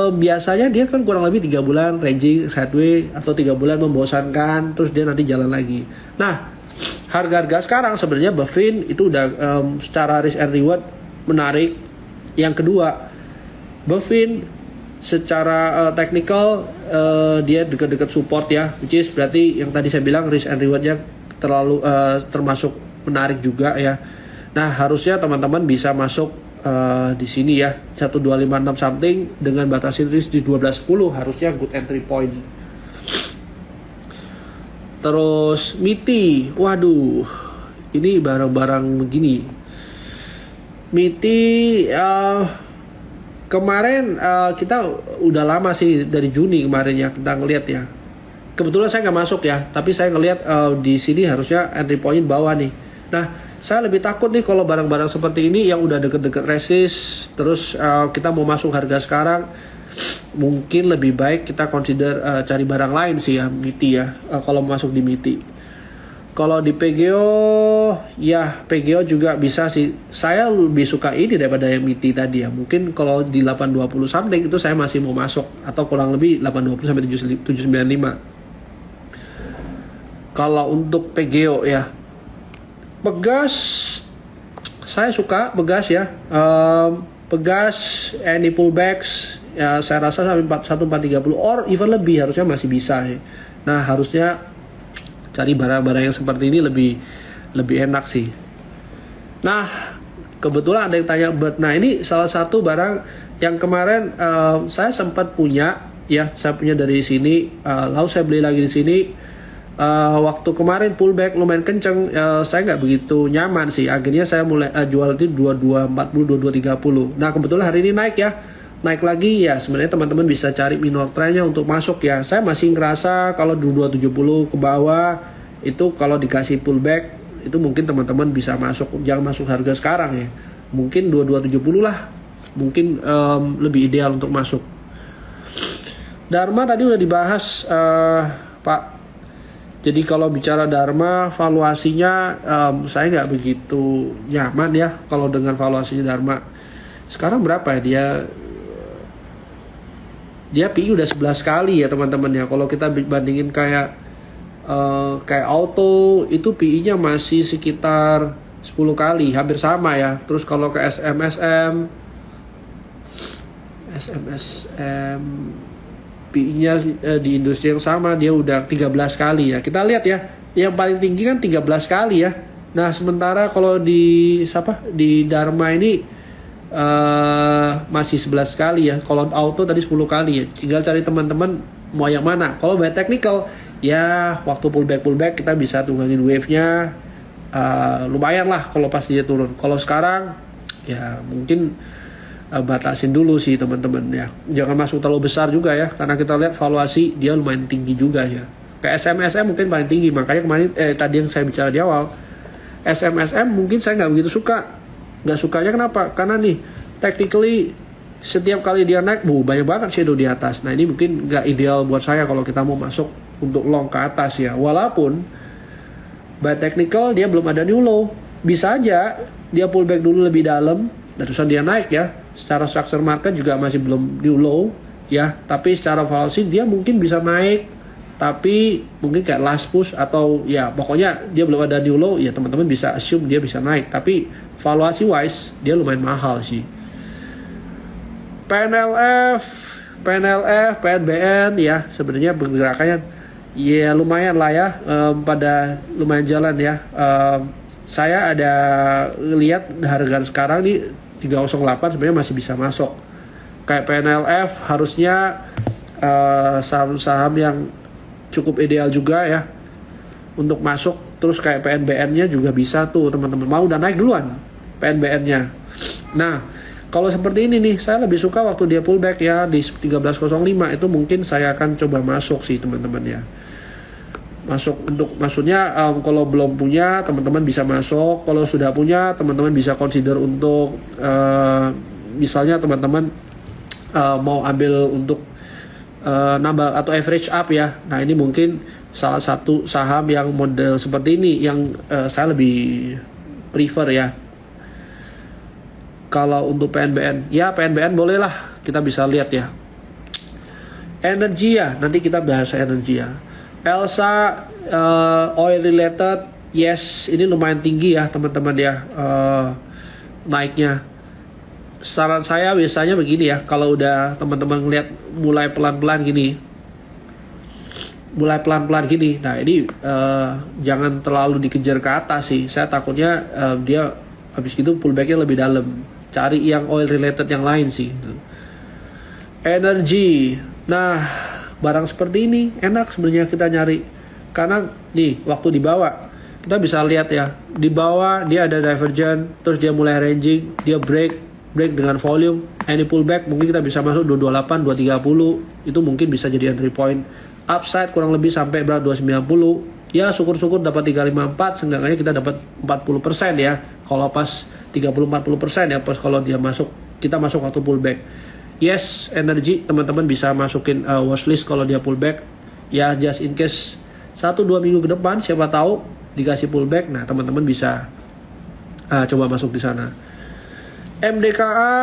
Biasanya dia kan kurang lebih 3 bulan ranging sideways atau 3 bulan membosankan, terus dia nanti jalan lagi. Nah harga-harga sekarang sebenarnya Buffin itu udah secara risk and reward menarik. Yang kedua, Buffin secara technical dia dekat-dekat support ya, which is berarti yang tadi saya bilang risk and rewardnya terlalu termasuk menarik juga ya. Nah harusnya teman-teman bisa masuk di sini ya 1256 something dengan batasin risk di 1210, harusnya good entry point. Terus MITI, waduh ini barang-barang begini. MITI kemarin kita udah lama sih dari Juni kemarin ya kita ngeliat ya. Kebetulan saya nggak masuk ya, tapi saya ngelihat di sini harusnya entry point bawah nih. Nah, saya lebih takut nih kalau barang-barang seperti ini yang udah deket-deket resist, terus kita mau masuk harga sekarang, mungkin lebih baik kita consider cari barang lain sih ya, MITI ya, kalau masuk di MITI. Kalau di PGO, ya PGO juga bisa sih. Saya lebih suka ini daripada yang MITI tadi ya. Mungkin kalau di 820 something itu saya masih mau masuk, atau kurang lebih 820 sampai 795. Kalau untuk PGO ya, Pegas saya suka Pegas ya. Pegas any pullbacks ya saya rasa sampai 1430 or even lebih harusnya masih bisa ya. Nah harusnya cari barang-barang yang seperti ini lebih enak sih. Nah kebetulan ada yang tanya Bird. Nah ini salah satu barang yang kemarin saya sempat punya ya, saya punya dari sini, lalu saya beli lagi di sini. Waktu kemarin pullback lumayan kenceng, saya nggak begitu nyaman sih. Akhirnya saya mulai jual itu 2240, 2230. Nah kebetulan hari ini naik ya, naik lagi ya. Sebenarnya teman-teman bisa cari minor trendnya untuk masuk ya. Saya masih ngerasa kalau 2270 ke bawah itu kalau dikasih pullback itu mungkin teman-teman bisa masuk. Jangan masuk harga sekarang ya. Mungkin 2270 lah, mungkin lebih ideal untuk masuk. Dharma tadi udah dibahas Pak. Jadi kalau bicara Dharma, valuasinya saya nggak begitu nyaman ya kalau dengan valuasinya Dharma. Sekarang berapa ya dia? dia PI udah 11 kali ya teman-teman ya. Kalau kita bandingin kayak auto itu PI-nya masih sekitar 10 kali, hampir sama ya. Terus kalau ke SMSM PI-nya di industri yang sama dia udah 13 kali ya. Kita lihat ya, yang paling tinggi kan 13 kali ya. Nah, sementara kalau di Dharma ini masih 11 kali ya. Kalau auto tadi 10 kali ya. Tinggal cari teman-teman mau yang mana. Kalau by technical ya waktu pullback kita bisa tunggangin wave-nya lumayan lah kalau pas dia turun. Kalau sekarang ya mungkin batasin dulu sih teman-teman ya. Jangan masuk terlalu besar juga ya, karena kita lihat valuasi dia lumayan tinggi juga ya. Kayak SMSM mungkin paling tinggi, makanya kemarin tadi yang saya bicara di awal, SMSM mungkin saya nggak begitu suka. Nggak sukanya kenapa? Karena nih technically setiap kali dia naik banyak banget shadow di atas. Nah ini mungkin nggak ideal buat saya kalau kita mau masuk untuk long ke atas ya. Walaupun by technical dia belum ada new low, bisa aja dia pullback dulu lebih dalam dan terus dia naik ya. Secara structure market juga masih belum new low ya, tapi secara valuasi dia mungkin bisa naik, tapi mungkin kayak last push atau ya pokoknya dia belum ada new low ya, teman-teman bisa assume dia bisa naik, tapi valuasi wise dia lumayan mahal sih. PNLF, PNBN ya sebenarnya pergerakannya ya lumayan lah ya, pada lumayan jalan ya. Saya ada lihat harga sekarang nih 308 sebenarnya masih bisa masuk. Kayak PNLF harusnya saham-saham yang cukup ideal juga ya untuk masuk. Terus kayak PNBN-nya juga bisa tuh teman-teman, mau udah naik duluan PNBN-nya. Nah kalau seperti ini nih saya lebih suka waktu dia pullback ya di 1305, itu mungkin saya akan coba masuk sih teman-teman ya. Masuk untuk maksudnya kalau belum punya teman-teman bisa masuk, kalau sudah punya teman-teman bisa consider untuk misalnya teman-teman mau ambil untuk nambah atau average up ya. Nah ini mungkin salah satu saham yang model seperti ini yang saya lebih prefer ya. Kalau untuk PNBN ya, PNBN boleh lah kita bisa lihat ya. Energi ya, nanti kita bahas energi ya. Elsa oil related, yes ini lumayan tinggi ya teman-teman ya naiknya. Saran saya biasanya begini ya, kalau udah teman-teman ngeliat mulai pelan-pelan gini, nah ini jangan terlalu dikejar ke atas sih. Saya takutnya dia habis gitu pullbacknya lebih dalam. Cari yang oil related yang lain sih. Energi, nah barang seperti ini enak sebenarnya kita nyari, karena nih waktu di bawah kita bisa lihat ya, di bawah dia ada divergent, terus dia mulai ranging, dia break dengan volume, any pullback mungkin kita bisa masuk 228, 230, itu mungkin bisa jadi entry point. Upside kurang lebih sampai berapa 290 ya, syukur-syukur dapat 354, seenggaknya kita dapat 40% ya. Kalau pas 30-40% ya pas kalau dia masuk, kita masuk waktu pullback. Yes, energi teman-teman bisa masukin watchlist kalau dia pullback ya, just in case 1-2 minggu ke depan siapa tahu dikasih pullback. Nah teman-teman bisa coba masuk di sana. MDKA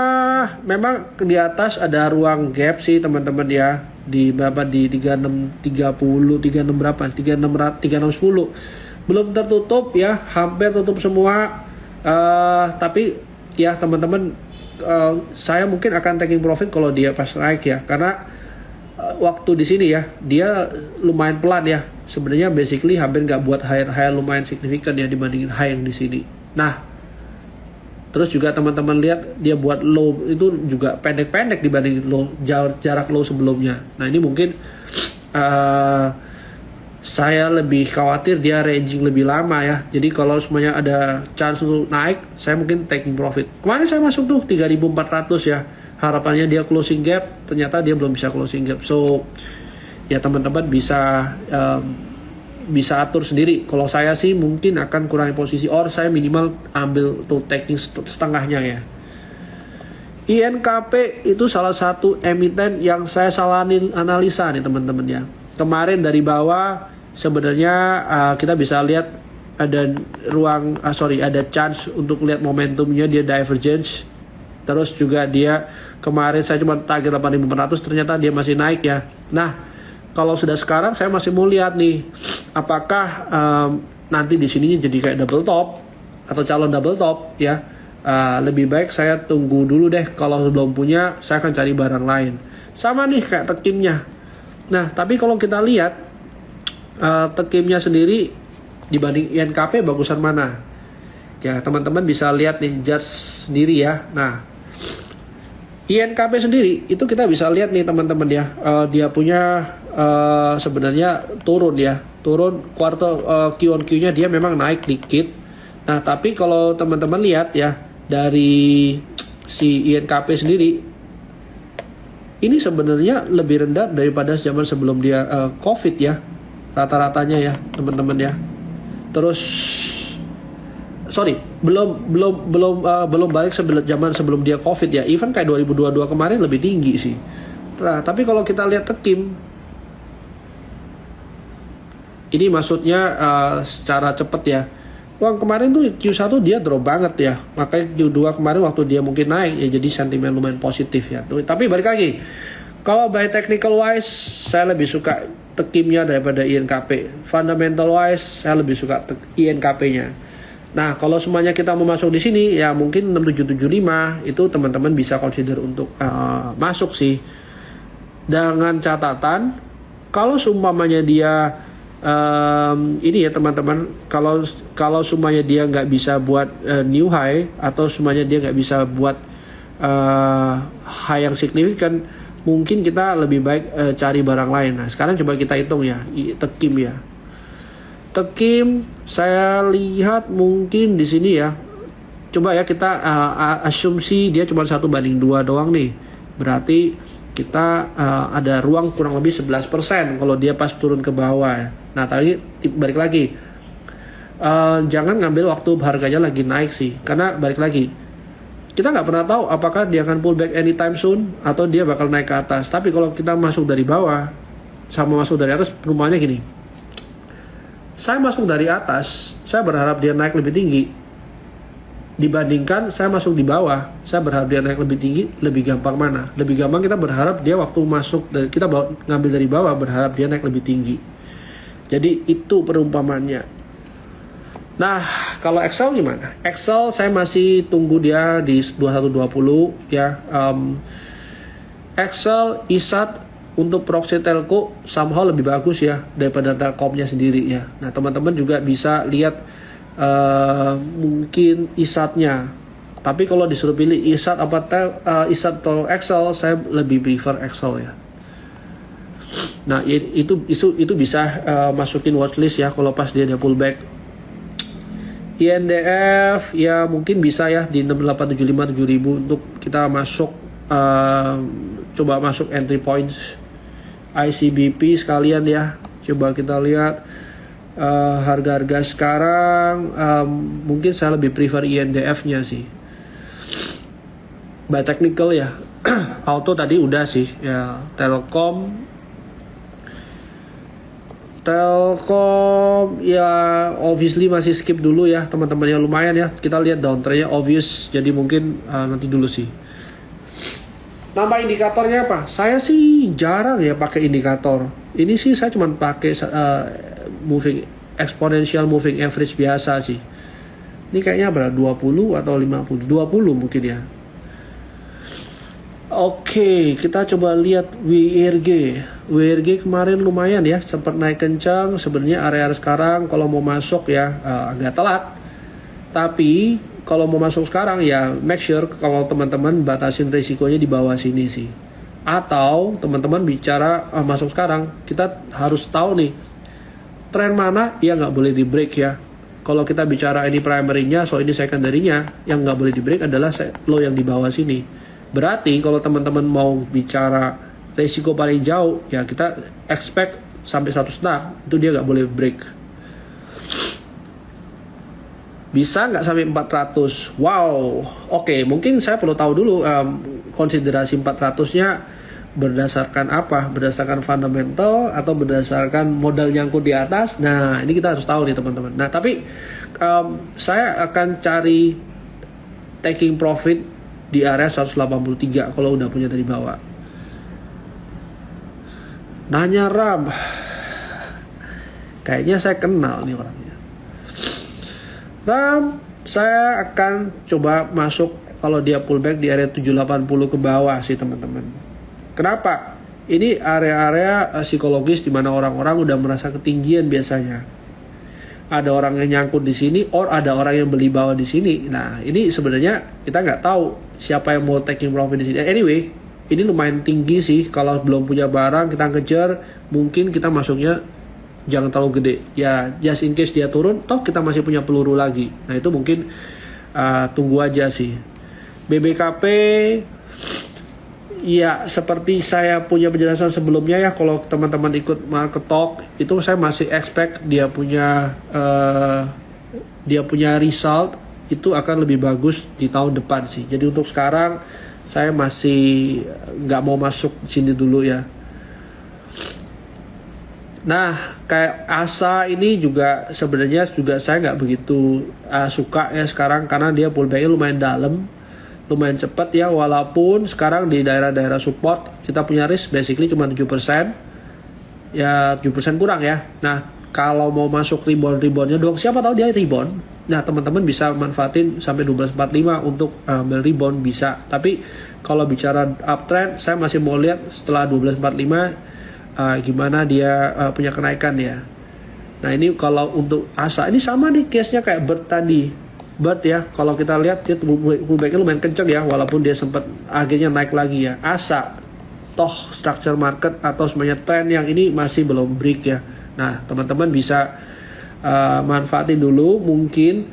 memang di atas ada ruang gap sih teman-teman ya, di berapa di 3630, 36 berapa 3610 belum tertutup ya, hampir tutup semua. Tapi ya teman-teman, saya mungkin akan taking profit kalau dia pas naik ya, karena waktu di sini ya dia lumayan pelan ya sebenarnya, basically hampir nggak buat high lumayan signifikan ya dibandingin high yang di sini. Nah terus juga teman-teman lihat dia buat low itu juga pendek-pendek dibanding low, jarak low sebelumnya. Nah ini mungkin saya lebih khawatir dia ranging lebih lama ya. Jadi kalau semuanya ada chance untuk naik, saya mungkin taking profit. Kemarin saya masuk tuh 3.400 ya. Harapannya dia closing gap, ternyata dia belum bisa closing gap. So ya teman-teman bisa atur sendiri. Kalau saya sih mungkin akan kurangi posisi, or saya minimal ambil tuh taking setengahnya ya. INKP itu salah satu emiten yang saya salah analisa nih teman-teman ya. Kemarin dari bawah sebenarnya kita bisa lihat ada ada chance untuk lihat momentumnya, dia divergence Terus juga dia kemarin saya cuma target 8.400, ternyata dia masih naik ya. Nah, kalau sudah sekarang saya masih mau lihat nih, apakah nanti di sininya jadi kayak double top atau calon double top ya. Lebih baik saya tunggu dulu deh. Kalau belum punya, saya akan cari barang lain. Sama nih kayak tekimnya. Nah, tapi kalau kita lihat tekimnya sendiri dibanding INKP bagusan mana? Ya, teman-teman bisa lihat nih, judge sendiri ya. Nah, INKP sendiri itu kita bisa lihat nih teman-teman ya, dia punya sebenarnya turun ya, turun kuartal Q on Q-nya dia memang naik dikit. Nah, tapi kalau teman-teman lihat ya dari si INKP sendiri, ini sebenarnya lebih rendah daripada zaman sebelum dia COVID ya, rata-ratanya ya teman-teman ya. Terus belum balik zaman sebelum dia COVID ya. Even kayak 2022 kemarin lebih tinggi sih. Nah, tapi kalau kita lihat tekim, ini maksudnya secara cepet ya. Wah, kemarin tuh Q1 dia drop banget ya. Makanya Q2 kemarin waktu dia mungkin naik ya, jadi sentimen lumayan positif ya. Tapi balik lagi, kalau by technical wise saya lebih suka tekimnya daripada INKP. Fundamental wise saya lebih suka INKP-nya. Nah, kalau semuanya kita mau masuk di sini ya mungkin 6775 itu teman-teman bisa consider untuk masuk sih. Dengan catatan kalau seumpamanya dia ini ya teman-teman, kalau semuanya dia nggak bisa buat new high atau semuanya dia nggak bisa buat high yang signifikan, mungkin kita lebih baik cari barang lain. Nah, sekarang coba kita hitung ya, tekim ya. Tekim saya lihat mungkin di sini ya. Coba ya kita asumsi dia cuma 1:2 doang nih. Berarti kita ada ruang kurang lebih 11% kalau dia pas turun ke bawah ya. Nah, tadi balik lagi. Jangan ngambil waktu harganya lagi naik sih. Karena balik lagi, kita nggak pernah tahu apakah dia akan pullback anytime soon atau dia bakal naik ke atas. Tapi kalau kita masuk dari bawah sama masuk dari atas, perumpamannya gini. Saya masuk dari atas, saya berharap dia naik lebih tinggi. Dibandingkan saya masuk di bawah, saya berharap dia naik lebih tinggi, lebih gampang mana? Lebih gampang kita berharap dia waktu masuk, kita ngambil dari bawah, berharap dia naik lebih tinggi. Jadi itu perumpamannya. Nah, kalau Excel gimana? Excel saya masih tunggu dia di 2120 ya. Excel, ISAT untuk proxy telco somehow lebih bagus ya daripada Telkomnya sendiri ya. Nah, teman-teman juga bisa lihat mungkin ISAT-nya. Tapi kalau disuruh pilih ISAT ISAT atau Excel, saya lebih prefer Excel ya. Nah, itu bisa masukin watchlist ya kalau pas dia pullback. INDF ya mungkin bisa ya di 6875 7000 untuk kita masuk, coba masuk entry points. ICBP sekalian ya, coba kita lihat harga-harga sekarang. Mungkin saya lebih prefer INDF-nya sih. By technical ya. Auto tadi udah sih ya. Telkom ya obviously masih skip dulu ya teman-teman, yang lumayan ya. Kita lihat downtrendnya obvious, jadi mungkin nanti dulu sih. Nama indikatornya apa? Saya sih jarang ya pakai indikator. Ini sih saya cuma pakai moving exponential moving average biasa sih. Ini kayaknya berapa? 20 atau 50? 20 mungkin ya. Oke, kita coba lihat WRG. WRG kemarin lumayan ya, sempat naik kencang. Sebenarnya area sekarang kalau mau masuk ya agak telat. Tapi kalau mau masuk sekarang ya make sure kalau teman-teman batasin risikonya di bawah sini sih. Atau teman-teman bicara masuk sekarang, kita harus tahu nih tren mana yang nggak boleh di break ya. Kalau kita bicara ini primary-nya, so ini secondary-nya, yang nggak boleh di break adalah low yang di bawah sini. Berarti kalau teman-teman mau bicara risiko paling jauh, ya kita expect sampai 100 itu dia nggak boleh break. Bisa nggak sampai 400? Wow, oke, mungkin saya perlu tahu dulu konsiderasi 400-nya berdasarkan apa? Berdasarkan fundamental atau berdasarkan modal nyangkut di atas? Nah, ini kita harus tahu nih teman-teman. Nah, tapi saya akan cari taking profit di area 183 kalau udah punya dari bawah. Nanya Ram, kayaknya saya kenal nih orangnya. Ram, saya akan coba masuk kalau dia pullback di area 780 ke bawah sih teman-teman. Kenapa? Ini area-area psikologis di mana orang-orang udah merasa ketinggian biasanya. Ada orang yang nyangkut di sini, or ada orang yang beli bawah di sini. Nah, ini sebenarnya kita nggak tahu siapa yang mau taking profit di sini. Anyway, ini lumayan tinggi sih. Kalau belum punya barang kita kejar, mungkin kita masuknya jangan terlalu gede. Ya, just in case dia turun, toh kita masih punya peluru lagi. Nah, itu mungkin tunggu aja sih. BBKP, ya seperti saya punya penjelasan sebelumnya ya, kalau teman-teman ikut market talk itu saya masih expect dia punya result itu akan lebih bagus di tahun depan sih. Jadi untuk sekarang saya masih nggak mau masuk sini dulu ya. Nah, kayak ASA ini juga sebenarnya juga saya nggak begitu suka ya sekarang, karena dia pullbacknya lumayan dalam, lumayan cepat ya, walaupun sekarang di daerah-daerah support kita punya risk basically cuma 7%, ya 7% kurang ya. Nah, kalau mau masuk reboundnya doang, siapa tahu dia rebound. Nah, teman-teman bisa manfaatin sampai 12.45 untuk ambil rebound bisa. Tapi kalau bicara uptrend, saya masih mau lihat setelah 12.45 gimana dia punya kenaikan ya. Nah, ini kalau untuk ASA ini sama nih case-nya kayak Bird tadi. Bird ya, kalau kita lihat dia pullback-nya lumayan kenceng ya, walaupun dia sempat akhirnya naik lagi ya. ASA toh structure market atau semuanya tren yang ini masih belum break ya. Nah, teman-teman bisa manfaatin dulu, mungkin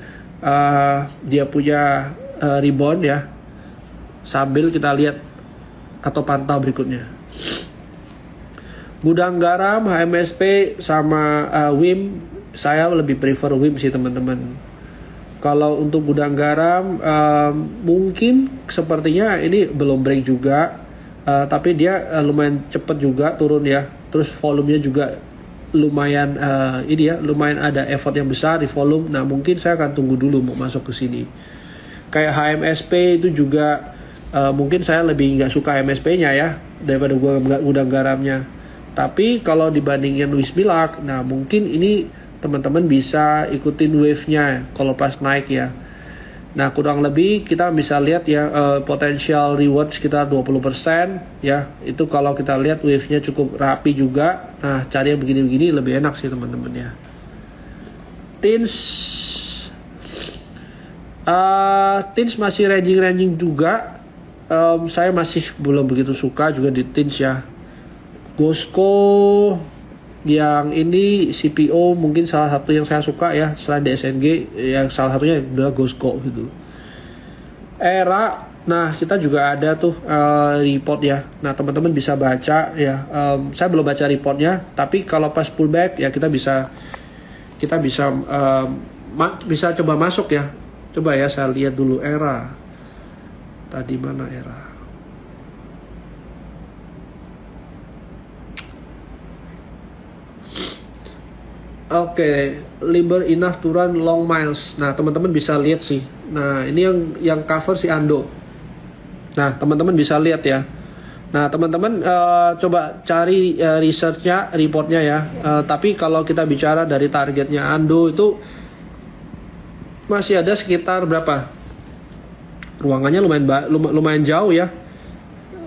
dia punya rebound ya, sambil kita lihat atau pantau berikutnya. Gudang garam, HMSP sama WIM, saya lebih prefer WIM sih teman-teman. Kalau untuk gudang garam mungkin sepertinya ini belum break juga, tapi dia lumayan cepat juga turun ya. Terus volumenya juga lumayan lumayan ada effort yang besar di volume. Nah, mungkin saya akan tunggu dulu mau masuk ke sini. Kayak HMSP itu juga mungkin saya lebih nggak suka HMSP-nya ya daripada gudang garamnya. Tapi kalau dibandingin Wismilak, nah mungkin ini teman-teman bisa ikutin wave-nya kalau pas naik ya. Nah, kurang lebih kita bisa lihat ya potential reward sekitar 20% ya. Itu kalau kita lihat wave-nya cukup rapi juga. Nah, cari yang begini-begini lebih enak sih teman-teman ya. Tins masih ranging juga. Saya masih belum begitu suka juga di Tins ya. Gosco yang ini CPO mungkin salah satu yang saya suka ya, selain DSNG yang salah satunya adalah Gosco gitu. Era, nah kita juga ada tuh report ya. Nah, teman-teman bisa baca ya. Saya belum baca reportnya, tapi kalau pas pullback ya kita bisa coba masuk ya. Coba ya saya lihat dulu Era. Tadi mana Era? Oke, Liber enough to run long miles. Nah, teman-teman bisa lihat sih. Nah, ini yang cover si Ando. Nah, teman-teman bisa lihat ya. Nah, teman-teman coba cari researchnya, reportnya ya. Tapi kalau kita bicara dari targetnya Ando itu masih ada sekitar berapa? Ruangannya lumayan jauh ya.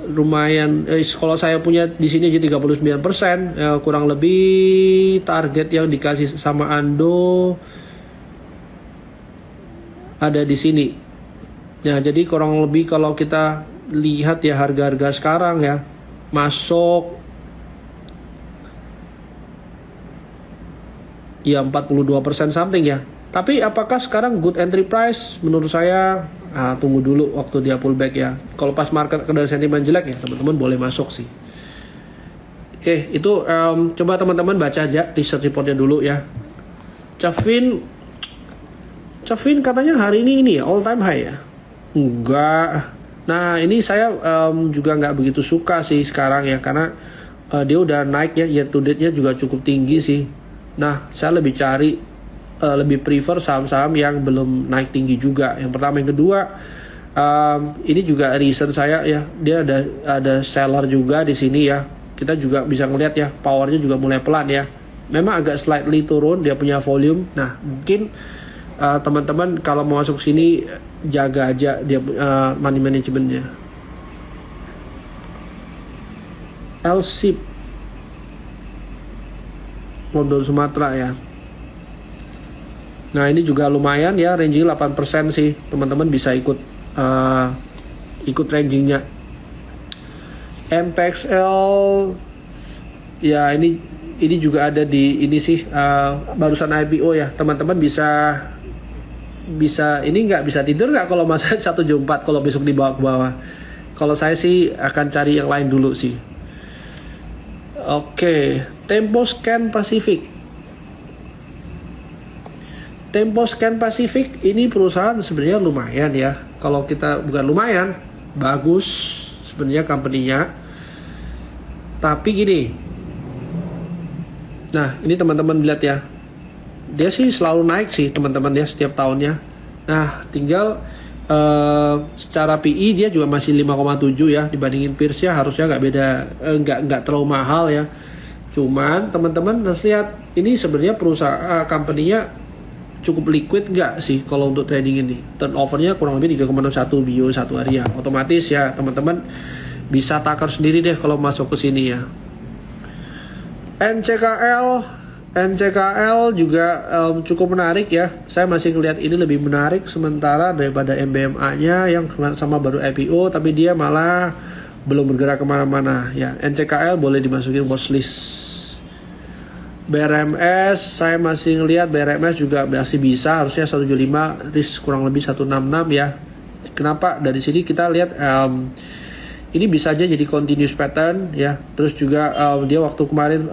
Lumayan, kalau saya punya di sini aja 39%, kurang lebih target yang dikasih sama Ando ada di sini. Ya, jadi kurang lebih kalau kita lihat ya harga-harga sekarang ya, masuk ya 42% something ya. Tapi apakah sekarang good entry price? Menurut saya tunggu dulu waktu dia pullback ya. Kalau pas market ada sentimen jelek ya teman-teman boleh masuk sih. Oke, itu coba teman-teman baca aja research reportnya dulu ya. Chavin katanya hari ini ya all time high ya. Enggak. Nah, ini saya juga nggak begitu suka sih sekarang ya, karena dia udah naik ya, year to date-nya juga cukup tinggi sih. Nah, saya lebih prefer saham-saham yang belum naik tinggi juga. Yang pertama, yang kedua, Ini juga reason saya ya, dia ada seller juga di sini ya. Kita juga bisa ngelihat ya, powernya juga mulai pelan ya. Memang agak slightly turun dia punya volume. Nah mungkin teman-teman kalau mau masuk sini jaga aja dia money managementnya. LSIP London Sumatera ya. Nah ini juga lumayan ya, ranging 8% sih, teman-teman bisa ikut rangingnya. MPXL ya, ini juga ada di ini sih, barusan IPO ya, teman-teman bisa ini nggak bisa tidur nggak kalau masa 1 jam 4 kalau besok dibawa ke bawah. Kalau saya sih akan cari yang lain dulu sih. Oke, Temposcan Pacific. Temposcan Pacific ini perusahaan sebenarnya lumayan ya. Kalau kita bukan lumayan, bagus sebenarnya company-nya. Tapi gini. Nah, ini teman-teman lihat ya. Dia sih selalu naik sih teman-teman ya setiap tahunnya. Nah, tinggal secara PE dia juga masih 5,7 ya, dibandingin peers ya harusnya nggak beda, nggak terlalu mahal ya. Cuman teman-teman harus lihat ini sebenarnya perusahaan company-nya cukup liquid nggak sih kalau untuk trading ini. Turnovernya kurang lebih 3,61 bio satu hari ya. Otomatis ya teman-teman bisa takar sendiri deh kalau masuk ke sini ya. NCKL juga cukup menarik ya. Saya masih ngelihat ini lebih menarik sementara daripada MBMA-nya yang sama baru IPO, tapi dia malah belum bergerak kemana-mana ya. NCKL boleh dimasukin watchlist. BRMS saya masih ngelihat BRMS juga masih bisa, harusnya 175, risk kurang lebih 166 ya. Kenapa? Dari sini kita lihat ini bisa aja jadi continuous pattern ya. Terus juga dia waktu kemarin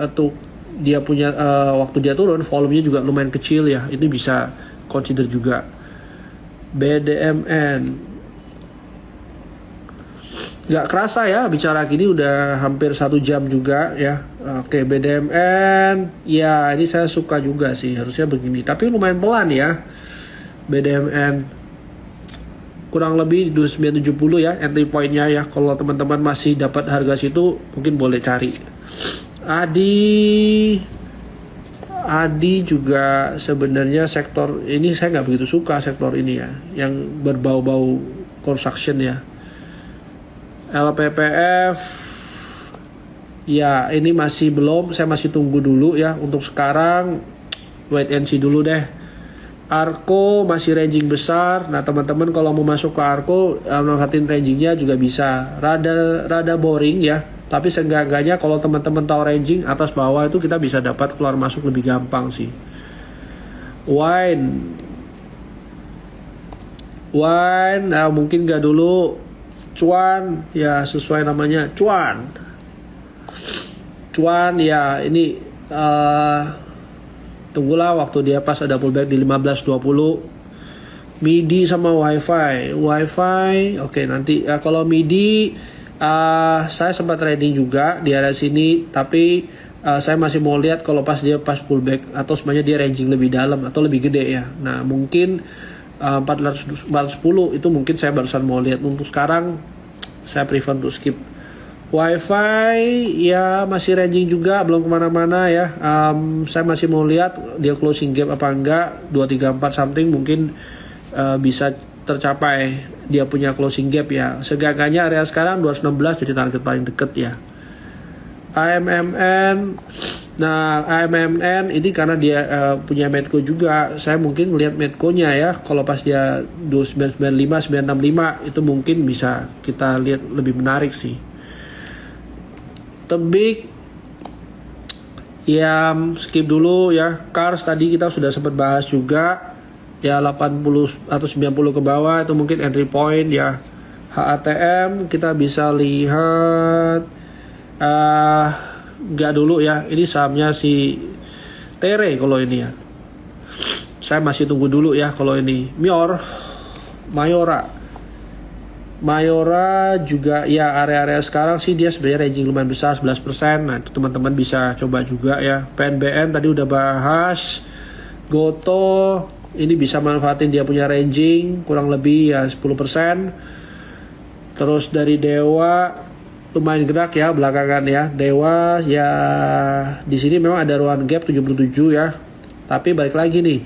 dia punya waktu dia turun volumenya juga lumayan kecil ya, ini bisa consider juga. BDMN nggak kerasa ya bicara gini udah hampir 1 jam juga ya. Oke, BDMN ya ini saya suka juga sih, harusnya begini tapi lumayan pelan ya. BDMN kurang lebih 2970 ya entry pointnya ya. Kalau teman-teman masih dapat harga situ mungkin boleh cari. Adi juga sebenarnya sektor ini saya nggak begitu suka sektor ini ya, yang berbau-bau construction ya. LPPF ya ini masih belum, saya masih tunggu dulu ya untuk sekarang, wait and see dulu deh. Arko masih ranging besar. Nah teman-teman kalau mau masuk ke Arko manfaatin rangingnya juga bisa. Rada boring ya, tapi seenggak-enggaknya kalau teman-teman tahu ranging atas bawah itu kita bisa dapat keluar masuk lebih gampang sih. Wine mungkin nggak dulu. Cuan ya sesuai namanya cuan ya ini tunggulah waktu dia pas ada pullback di 15.20. MIDI sama wifi oke nanti kalau MIDI saya sempat trading juga di area sini, tapi saya masih mau lihat kalau pas pullback atau sebenarnya dia ranging lebih dalam atau lebih gede ya. Nah mungkin 410 itu mungkin saya barusan mau lihat. Untuk sekarang saya prefer untuk skip. Wifi ya masih ranging juga, belum kemana-mana ya. Saya masih mau lihat dia closing gap apa enggak, 234 something mungkin bisa tercapai dia punya closing gap ya. Segaganya area sekarang 216 jadi target paling deket ya. AMMN ini karena dia punya Medco juga, saya mungkin ngelihat Medco-nya ya. Kalau pas dia 2995, 965 itu mungkin bisa kita lihat lebih menarik sih. Tebik ya skip dulu ya. Cars tadi kita sudah sempat bahas juga ya, 80 atau 90 ke bawah itu mungkin entry point ya. HATM kita bisa lihat nggak dulu ya, ini sahamnya si Tere kalau ini ya. Saya masih tunggu dulu ya kalau ini. Mayora juga ya, area-area sekarang sih dia sebenarnya ranging lumayan besar 11%. Nah itu teman-teman bisa coba juga ya. PNBN tadi udah bahas. Goto Ini bisa manfaatin dia punya ranging kurang lebih ya 10%. Terus dari Dewa lumayan gerak ya belakangan ya. Dewa ya di sini memang ada ruang gap 77 ya. Tapi balik lagi nih.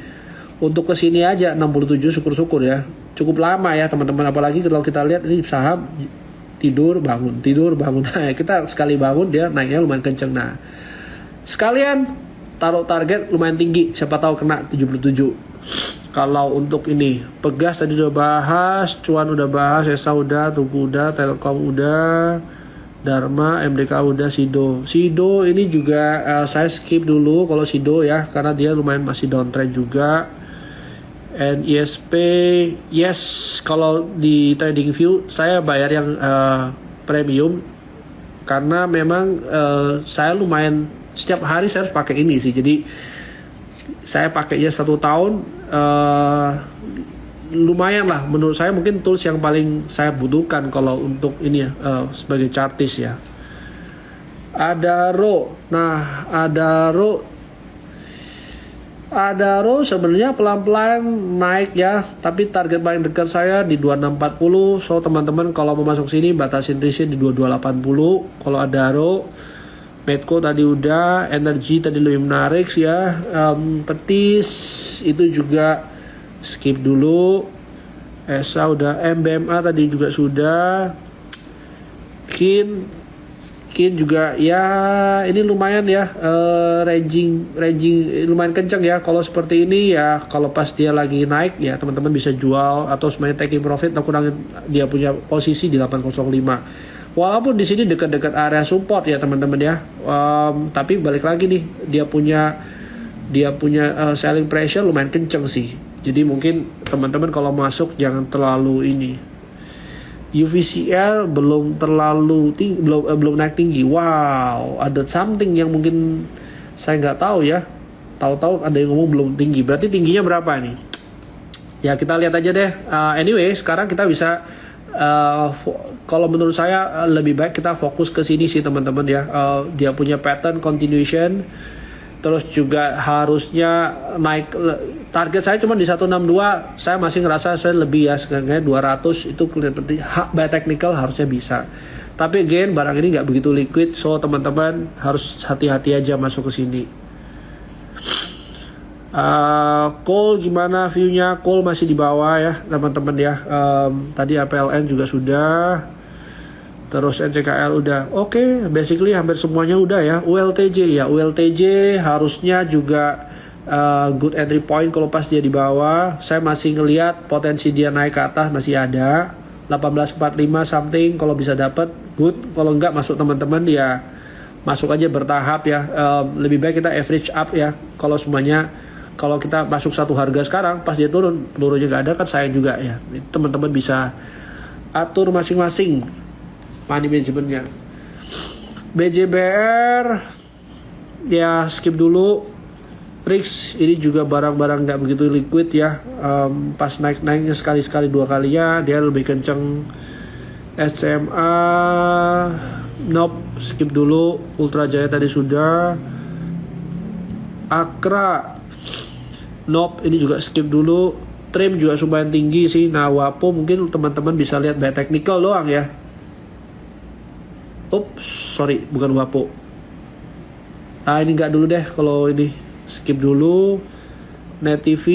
Untuk ke sini aja 67 syukur-syukur ya. Cukup lama ya teman-teman, apalagi kalau kita lihat ini saham tidur bangun. Nah, kita sekali bangun dia naiknya lumayan kenceng. Nah, sekalian taruh target lumayan tinggi, siapa tahu kena 77. Kalau untuk ini Pegas tadi udah bahas, Cuan udah bahas, Esa udah, Tugu udah, Telkom udah, Dharma, MDK udah, Sido ini juga saya skip dulu kalau Sido ya, karena dia lumayan masih downtrend juga. NISP yes, kalau di TradingView saya bayar yang premium karena memang saya lumayan setiap hari saya harus pakai ini sih, jadi saya pakainya 1 tahun. Lumayan lah menurut saya, mungkin tools yang paling saya butuhkan kalau untuk ini ya, sebagai chartis ya. Adaro sebenarnya pelan-pelan naik ya, tapi target paling dekat saya di 2640. So teman-teman kalau mau masuk sini batasin risknya di 2280. Kalau Adaro, Medco tadi udah, energi tadi lebih menarik ya. Petis itu juga skip dulu. Esa udah, MBMA tadi juga sudah. Kin juga ya, ini lumayan ya, ranging lumayan kencang ya. Kalau seperti ini ya, kalau pas dia lagi naik ya teman-teman bisa jual atau semuanya taking profit atau kurangin dia punya posisi di 805. Walaupun di sini dekat-dekat area support ya teman-teman ya, tapi balik lagi nih dia punya selling pressure lumayan kencang sih. Jadi mungkin teman-teman kalau masuk jangan terlalu ini. UVCL belum terlalu tinggi, belum naik tinggi. Wow, ada something yang mungkin saya nggak tahu ya. Tahu-tahu ada yang ngomong belum tinggi. Berarti tingginya berapa nih? Ya kita lihat aja deh. Anyway, sekarang kita bisa kalau menurut saya lebih baik kita fokus ke sini sih teman-teman ya. Dia punya pattern continuation. Terus juga harusnya naik, target saya cuma di 162, saya masih ngerasa saya lebih ya, sebenarnya 200 itu seperti by technical harusnya bisa. Tapi again barang ini nggak begitu liquid, so teman-teman harus hati-hati aja masuk ke sini. Coal gimana view-nya? Coal masih di bawah ya teman-teman ya. Tadi APLN juga sudah. Terus NCKL udah. Oke, basically hampir semuanya udah ya. ULTJ harusnya juga good entry point kalau pas dia di bawah. Saya masih ngelihat potensi dia naik ke atas masih ada. 1845 something kalau bisa dapat good. Kalau enggak masuk teman-teman ya masuk aja bertahap ya. Lebih baik kita average up ya. Kalau semuanya, kalau kita masuk satu harga sekarang pas dia turunnya nggak ada kan sayang juga ya. Teman-teman bisa atur masing-masing money managementnya. BJBR ya skip dulu. RIX ini juga barang-barang nggak begitu liquid ya. Pas naiknya sekali 2 kalinya dia lebih kenceng. SMA nope, skip dulu. Ultra Jaya tadi sudah. Akra nope, ini juga skip dulu. Trim juga lumayan tinggi sih. Nah Wapo mungkin teman-teman bisa lihat by technical doang ya. Sorry, bukan Wapo. Ini nggak dulu deh, kalau ini skip dulu. Net TV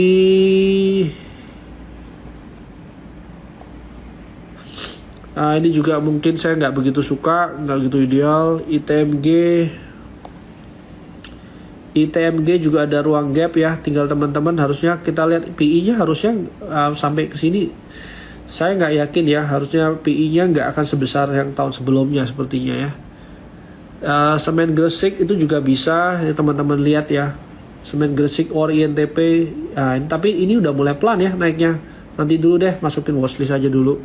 ini juga mungkin saya nggak begitu suka, nggak begitu ideal. ITMG juga ada ruang gap ya. Tinggal teman-teman harusnya kita lihat PI-nya harusnya sampai ke sini. Saya nggak yakin ya, harusnya PI-nya nggak akan sebesar yang tahun sebelumnya sepertinya ya. Semen Gresik itu juga bisa ya, teman-teman lihat ya. Semen Gresik or INTP. Tapi ini udah mulai pelan ya naiknya. Nanti dulu deh masukin watchlist aja dulu.